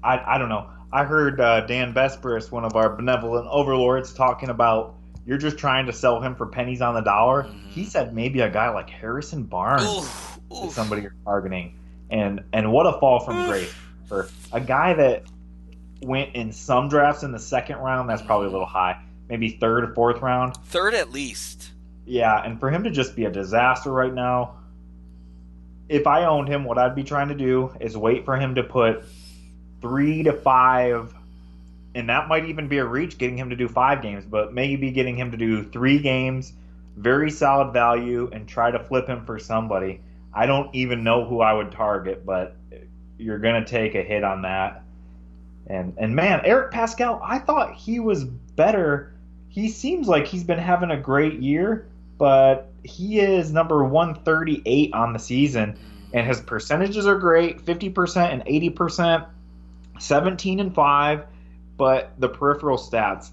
I don't know. I heard Dan Vesperis, one of our benevolent overlords, talking about you're just trying to sell him for pennies on the dollar. Mm-hmm. He said maybe a guy like Harrison Barnes is somebody you're targeting. And what a fall from grace for a guy that went in some drafts in the second round. That's probably a little high. Maybe third or fourth round. Third at least. Yeah, and for him to just be a disaster right now, if I owned him, what I'd be trying to do is wait for him to put 3 to 5, and that might even be a reach, getting him to do 5 games, but maybe getting him to do 3 games, very solid value, and try to flip him for somebody. I don't even know who I would target, but you're going to take a hit on that. And man, Eric Pascal, I thought he was better. He seems like he's been having a great year, but he is number 138 on the season, and his percentages are great, 50% and 80%. 17 and 5, but the peripheral stats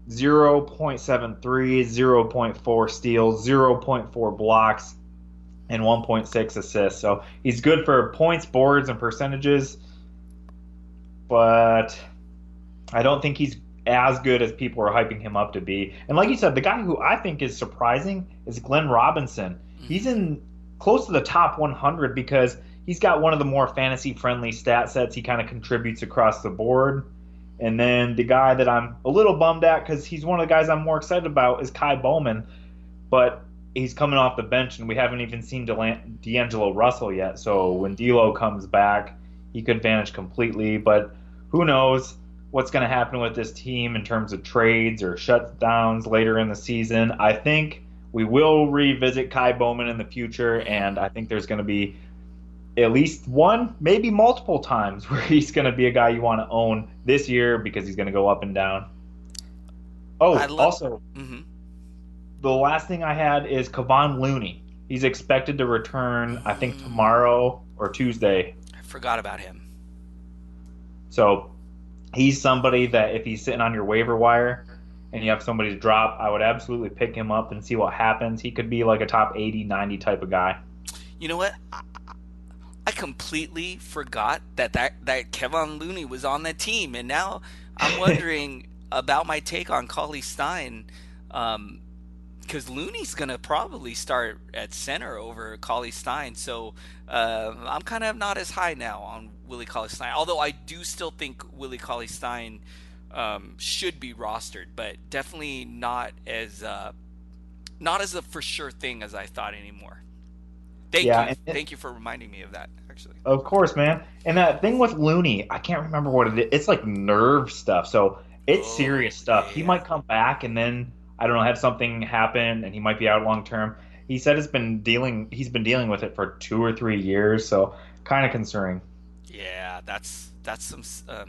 0.73, 0.4 steals, 0.4 blocks, and 1.6 assists. So he's good for points, boards, and percentages, but I don't think he's as good as people are hyping him up to be. And like you said, the guy who I think is surprising is Glenn Robinson. He's in close to the top 100 because he's got one of the more fantasy-friendly stat sets. He kind of contributes across the board. And then the guy that I'm a little bummed at, because he's one of the guys I'm more excited about, is Kai Bowman. But he's coming off the bench, and we haven't even seen D'Angelo Russell yet. So when D'Lo comes back, he could vanish completely. But who knows what's going to happen with this team in terms of trades or shutdowns later in the season. I think we will revisit Kai Bowman in the future, and I think there's going to be at least one, maybe multiple times where he's going to be a guy you want to own this year because he's going to go up and down. Also, the last thing I had is Kevon Looney. He's expected to return, I think, tomorrow or Tuesday. I forgot about him. So he's somebody that if he's sitting on your waiver wire and you have somebody to drop, I would absolutely pick him up and see what happens. He could be like a top 80, 90 type of guy. You know what? I completely forgot that Kevin Looney was on that team, and now I'm wondering about my take on Cauley Stein, because Looney's gonna probably start at center over Cauley Stein, so I'm kind of not as high now on Willie Cauley Stein. Although I do still think Willie Cauley Stein should be rostered, but definitely not as a for sure thing as I thought anymore. Thank you for reminding me of that, actually. Of course, man. And that thing with Looney, I can't remember what it is. It's like nerve stuff, so it's serious stuff. Yeah. He might come back and then I don't know, have something happen, and he might be out long term. He said he's been dealing with it for 2 or 3 years, so kind of concerning. Yeah, that's some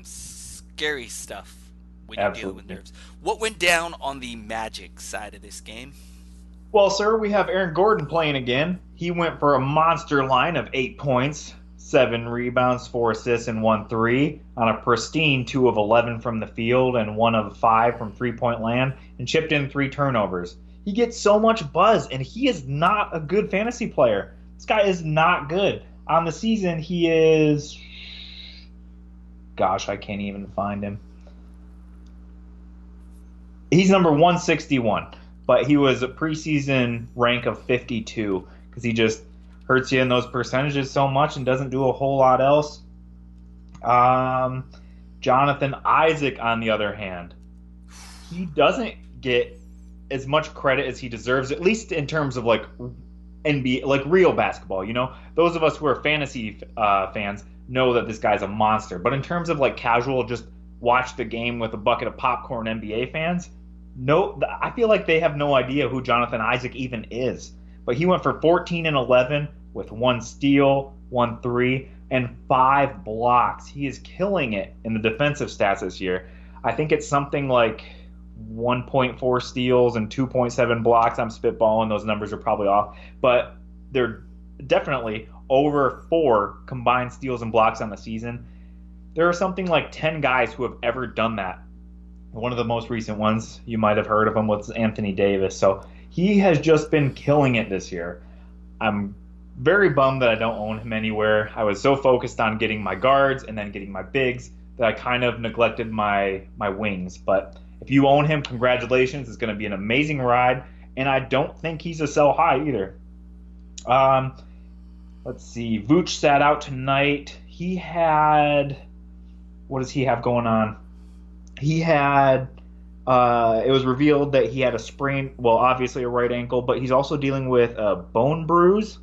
scary stuff when you deal with Absolutely. nerves. What went down on the Magic side of this game? Well, sir, we have Aaron Gordon playing again. He went for a monster line of 8 points, 7 rebounds, 4 assists, and 1 3 on a pristine 2 of 11 from the field and 1 of 5 from three-point land, and chipped in 3 turnovers. He gets so much buzz, and he is not a good fantasy player. This guy is not good. On the season, he is... Gosh, I can't even find him. He's number 161. But he was a preseason rank of 52 because he just hurts you in those percentages so much and doesn't do a whole lot else. Jonathan Isaac, on the other hand, he doesn't get as much credit as he deserves, at least in terms of like NBA, like real basketball. You know, those of us who are fantasy fans know that this guy's a monster. But in terms of like casual, just watch the game with a bucket of popcorn NBA fans. No, I feel like they have no idea who Jonathan Isaac even is. But he went for 14 and 11 with 1 steal, 1 3, and 5 blocks. He is killing it in the defensive stats this year. I think it's something like 1.4 steals and 2.7 blocks. I'm spitballing. Those numbers are probably off. But they're definitely over 4 combined steals and blocks on the season. There are something like 10 guys who have ever done that. One of the most recent ones, you might have heard of him, was Anthony Davis. So he has just been killing it this year. I'm very bummed that I don't own him anywhere. I was so focused on getting my guards and then getting my bigs that I kind of neglected my wings. But if you own him, congratulations. It's going to be an amazing ride. And I don't think he's a sell high either. Let's see. Vooch sat out tonight. He had... What does he have going on? He had, it was revealed that he had a sprain, well, obviously a right ankle, but he's also dealing with a bone bruise.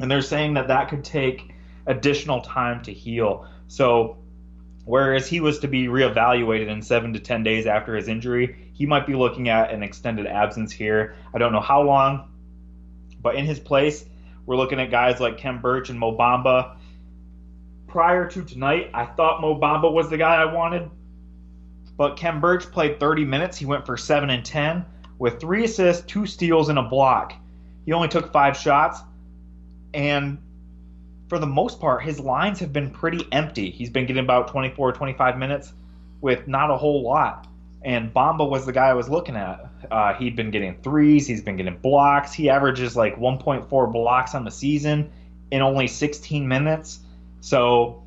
And they're saying that could take additional time to heal. So, whereas he was to be reevaluated in 7 to 10 days after his injury, he might be looking at an extended absence here. I don't know how long, but in his place, we're looking at guys like Kem Birch and Mo Bamba. Prior to tonight, I thought Mo Bamba was the guy I wanted. But Kem Birch played 30 minutes. He went for 7 and 10 with 3 assists, 2 steals, and a block. He only took 5 shots. And for the most part, his lines have been pretty empty. He's been getting about 24, 25 minutes with not a whole lot. And Bamba was the guy I was looking at. He'd been getting threes. He's been getting blocks. He averages like 1.4 blocks on the season in only 16 minutes. So...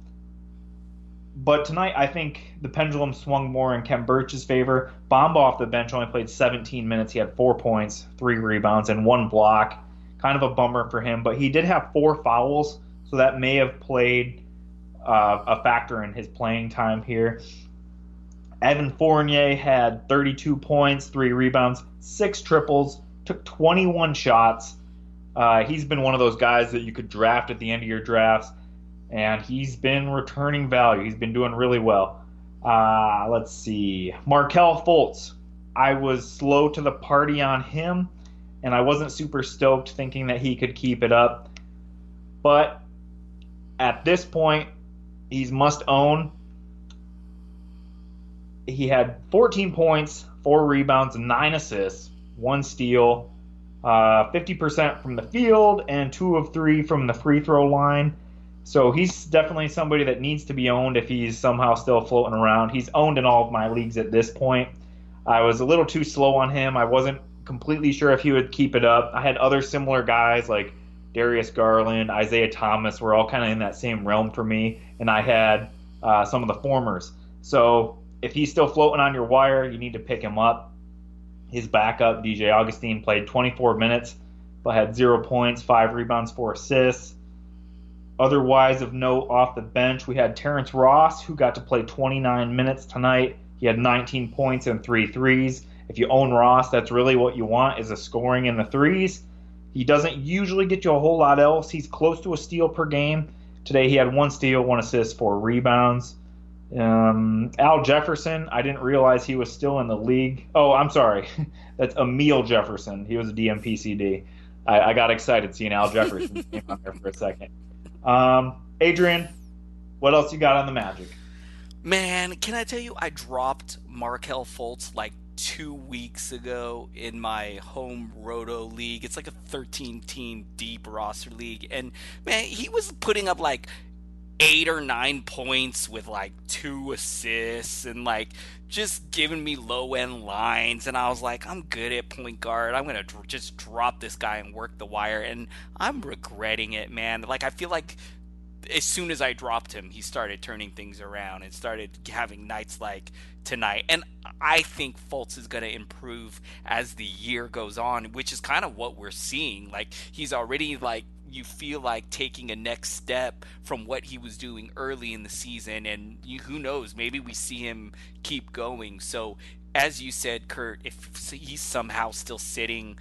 But tonight, I think the pendulum swung more in Kem Birch's favor. Bamba off the bench only played 17 minutes. He had 4 points, 3 rebounds, and 1 block. Kind of a bummer for him, but he did have 4 fouls, so that may have played a factor in his playing time here. Evan Fournier had 32 points, 3 rebounds, 6 triples, took 21 shots. He's been one of those guys that you could draft at the end of your drafts. And he's been returning value. He's been doing really well. Let's see. Markelle Fultz. I was slow to the party on him, and I wasn't super stoked thinking that he could keep it up. But at this point, he's must own. He had 14 points, 4 rebounds, and 9 assists, 1 steal, 50% from the field, and 2 of 3 from the free throw line. So he's definitely somebody that needs to be owned if he's somehow still floating around. He's owned in all of my leagues at this point. I was a little too slow on him. I wasn't completely sure if he would keep it up. I had other similar guys like Darius Garland, Isaiah Thomas were all kind of in that same realm for me, and I had some of the formers. So if he's still floating on your wire, you need to pick him up. His backup, DJ Augustine, played 24 minutes, but had 0 points, 5 rebounds, 4 assists. Otherwise, of note, off the bench, we had Terrence Ross, who got to play 29 minutes tonight. He had 19 points and 3 threes. If you own Ross, that's really what you want, is a scoring in the threes. He doesn't usually get you a whole lot else. He's close to a steal per game. Today he had 1 steal, 1 assist, 4 rebounds. Al Jefferson, I didn't realize he was still in the league. Oh, I'm sorry. That's Emil Jefferson. He was a DMPCD. I got excited seeing Al Jefferson came on there for a second. Adrian, what else you got on the Magic? Man, can I tell you, I dropped Markelle Fultz like 2 weeks ago in my home Roto league. It's like a 13-team deep roster league. And, man, he was putting up like 8 or 9 points with like 2 assists and like just giving me low-end lines. And I was like, I'm good at point guard. I'm going to just drop this guy and work the wire. And I'm regretting it, man. Like, I feel like as soon as I dropped him, he started turning things around and started having nights like tonight. And I think Fultz is going to improve as the year goes on, which is kind of what we're seeing. Like, he's already like, you feel like taking a next step from what he was doing early in the season. And who knows, maybe we see him keep going. So as you said, Curt, if he's somehow still sitting,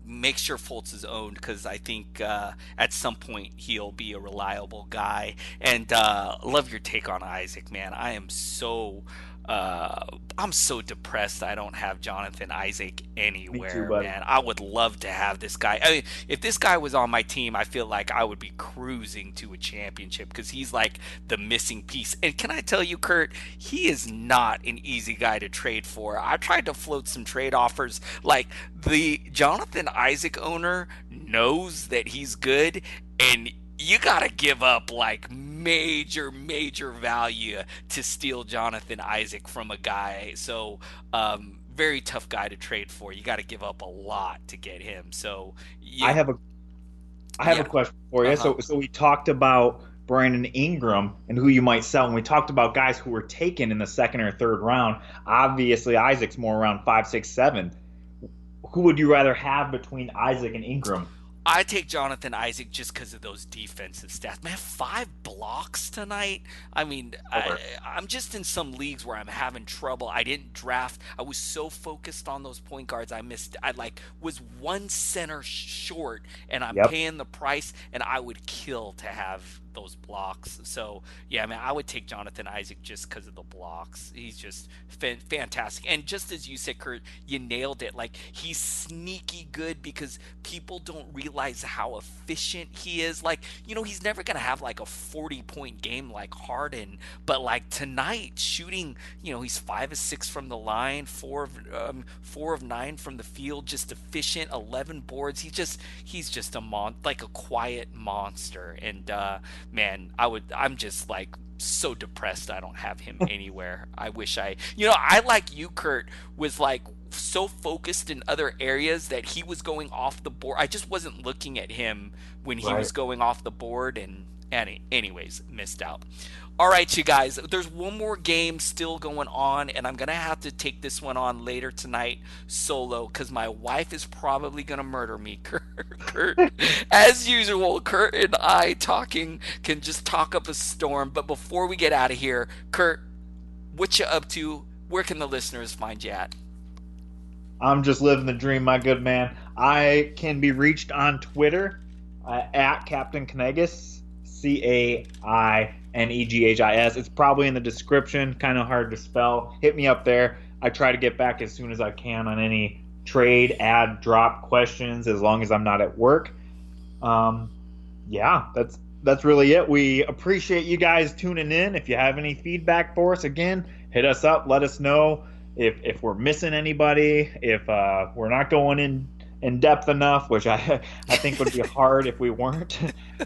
make sure Fultz is owned, because I think at some point he'll be a reliable guy. And love your take on Isaac, man. I'm so depressed I don't have Jonathan Isaac anywhere. Me too, buddy. Man. I would love to have this guy. I mean, if this guy was on my team, I feel like I would be cruising to a championship, because he's like the missing piece. And can I tell you, Curt, he is not an easy guy to trade for. I tried to float some trade offers. Like, the Jonathan Isaac owner knows that he's good, and you gotta give up like major value to steal Jonathan Isaac from a guy. So very tough guy to trade for. You got to give up a lot to get him. So yeah. I have a question for you. So we talked about Brandon Ingram and who you might sell, and we talked about guys who were taken in the second or third round. Obviously, Isaac's more around 5, 6, 7. Who would you rather have between Isaac and Ingram? I take Jonathan Isaac just because of those defensive stats. Man, 5 blocks tonight. I mean, I'm just in some leagues where I'm having trouble. I didn't draft. I was so focused on those point guards. I was 1 center short, and I'm paying the price, and I would kill to have those blocks. So yeah, man, I would take Jonathan Isaac just because of the blocks. He's just fantastic. And just as you said, Curt, you nailed it. Like, he's sneaky good because people don't realize how efficient he is. Like, he's never gonna have like a 40-point game like Harden, but like tonight, shooting, he's 5 of 6 from the line, 4 of 9 from the field, just efficient, 11 boards. He's just like a quiet monster. And man, I'm just like so depressed I don't have him anywhere. I wish I like you, Curt, was like so focused in other areas that he was going off the board. I just wasn't looking at him when he was going off the board, and anyways, missed out. All right, you guys, there's one more game still going on, and I'm going to have to take this one on later tonight solo, because my wife is probably going to murder me, Curt. As usual, Curt and I can just talk up a storm. But before we get out of here, Curt, what you up to? Where can the listeners find you at? I'm just living the dream, my good man. I can be reached on Twitter at Captain Kneghis, CAINEGHIS. It's probably in the description, kind of hard to spell. Hit me up there. I try to get back as soon as I can on any trade, add, drop questions, as long as I'm not at work. Yeah, that's really it. We appreciate you guys tuning in. If you have any feedback for us, again, hit us up. Let us know. if we're missing anybody, if we're not going in depth enough, which I think would be hard if we weren't.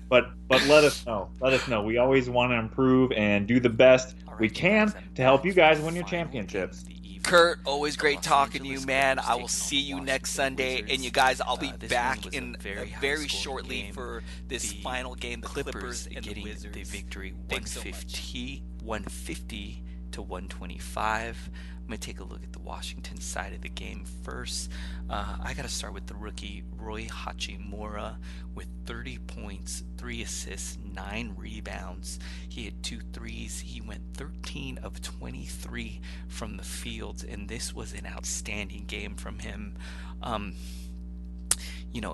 But let us know. Let us know. We always want to improve and do the best All we right, you guys, can I'm to help back you for the guys win your final game championships. of the evening. Kurt, always great talking to you, man. I will see you next Sunday. And you guys, I'll be back in very shortly for this final game, the Clippers and the Wizards. The victory, 150 to 125. I'm going to take a look at the Washington side of the game first. I got to start with the rookie Rui Hachimura with 30 points, 3 assists, 9 rebounds. He had 2 threes. He went 13 of 23 from the field, and this was an outstanding game from him.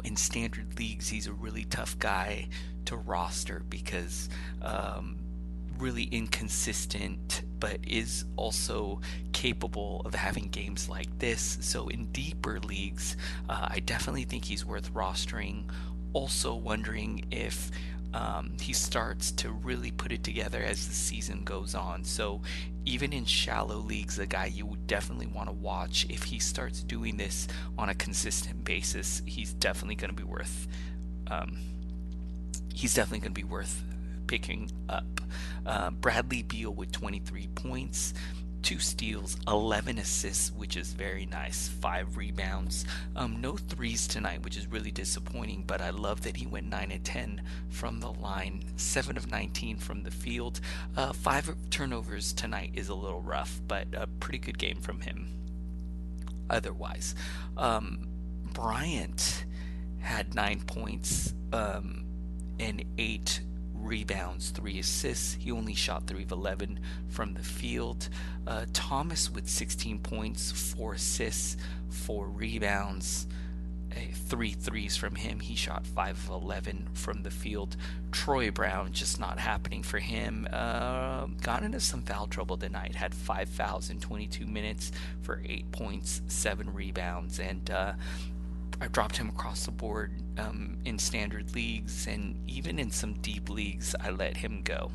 In standard leagues, he's a really tough guy to roster because really inconsistent, but is also capable of having games like this. So in deeper leagues, I definitely think he's worth rostering. Also wondering if he starts to really put it together as the season goes on. So even in shallow leagues, a guy you would definitely want to watch. If he starts doing this on a consistent basis, he's definitely going to be worth picking up. Bradley Beal with 23 points, 2 steals, 11 assists, which is very nice, 5 rebounds. No threes tonight, which is really disappointing, but I love that he went 9 of 10 from the line, 7 of 19 from the field. 5 turnovers tonight is a little rough, but a pretty good game from him otherwise. Bryant had 9 points and 8 rebounds, 3 assists. He only shot 3 of 11 from the field. Thomas with 16 points, 4 assists, 4 rebounds, 3 threes from him. He shot 5 of 11 from the field. Troy Brown, just not happening for him. Got into some foul trouble tonight. Had 5 fouls in 22 minutes for 8 points, 7 rebounds, and I dropped him across the board in standard leagues, and even in some deep leagues, I let him go.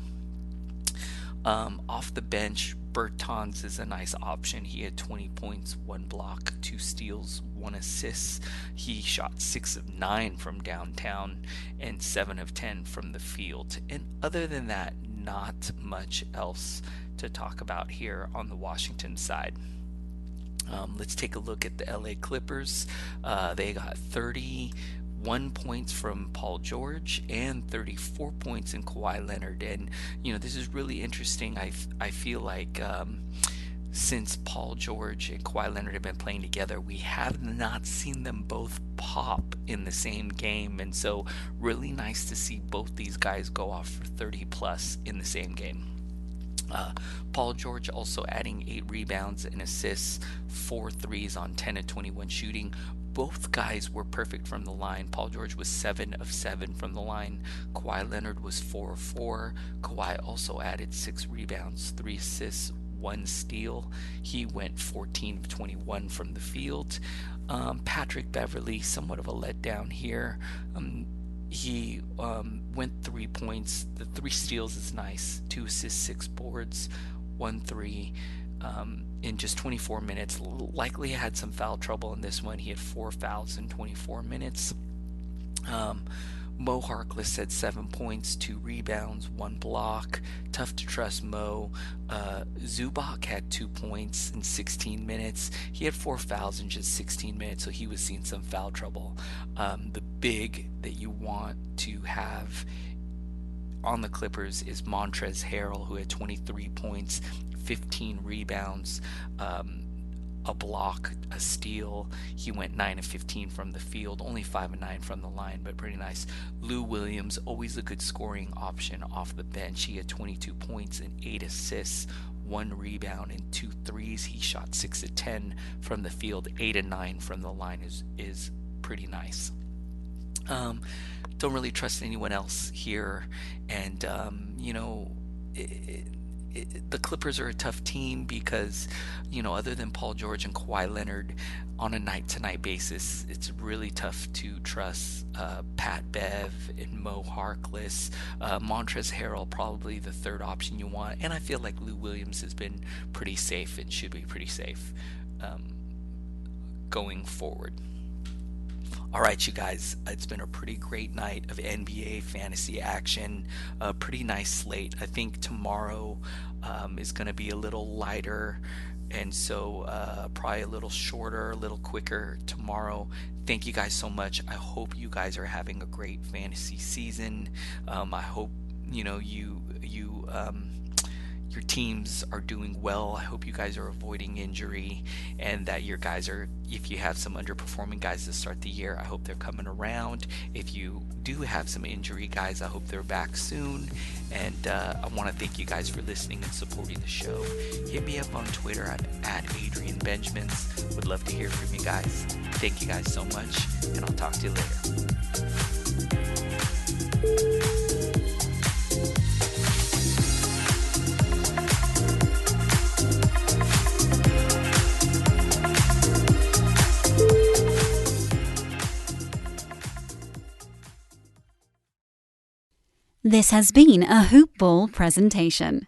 Off the bench, Bertans is a nice option. He had 20 points, 1 block, 2 steals, 1 assist. He shot 6 of 9 from downtown and 7 of 10 from the field. And other than that, not much else to talk about here on the Washington side. Let's take a look at the LA Clippers. They got 31 points from Paul George and 34 points in Kawhi Leonard. And, this is really interesting. I feel like since Paul George and Kawhi Leonard have been playing together, we have not seen them both pop in the same game. And so really nice to see both these guys go off for 30 plus in the same game. Paul George also adding 8 rebounds and assists, 4 threes on 10 of 21 shooting. Both guys were perfect from the line. Paul George was 7 of 7 from the line. Kawhi Leonard was 4 of 4. Kawhi also added 6 rebounds, 3 assists, 1 steal. He went 14 of 21 from the field. Patrick Beverley, somewhat of a letdown here. He went 3 points. The 3 steals is nice. 2 assists, 6 boards, 1 three in just 24 minutes. Likely had some foul trouble in this one. He had 4 fouls in 24 minutes. Mo Harkless had 7 points, 2 rebounds, 1 block. Tough to trust Mo. Zubac had 2 points in 16 minutes. He had 4 fouls in just 16 minutes, so he was seeing some foul trouble. The big that you want to have on the Clippers is Montrezl Harrell, who had 23 points, 15 rebounds, a block, a steal. He went 9 of 15 from the field, only 5 of 9 from the line, but pretty nice. Lou Williams, always a good scoring option off the bench. He had 22 points and 8 assists, 1 rebound and 2 threes. He shot 6 of 10 from the field, 8 of 9 from the line is pretty nice. Don't really trust anyone else here, and the Clippers are a tough team because, other than Paul George and Kawhi Leonard, on a night-to-night basis, it's really tough to trust Pat Bev and Mo Harkless. Montrezl Harrell, probably the third option you want. And I feel like Lou Williams has been pretty safe and should be pretty safe going forward. All right, you guys, it's been a pretty great night of NBA fantasy action. A pretty nice slate. I think tomorrow is going to be a little lighter, and so probably a little shorter, a little quicker tomorrow. Thank you guys so much. I hope you guys are having a great fantasy season. I hope your teams are doing well. I hope you guys are avoiding injury, and that your guys are, if you have some underperforming guys to start the year, I hope they're coming around. If you do have some injury guys, I hope they're back soon. And I want to thank you guys for listening and supporting the show. Hit me up on Twitter at Adrian Benjamins. Would love to hear from you guys. Thank you guys so much, and I'll talk to you later. This has been a Hoop Ball presentation.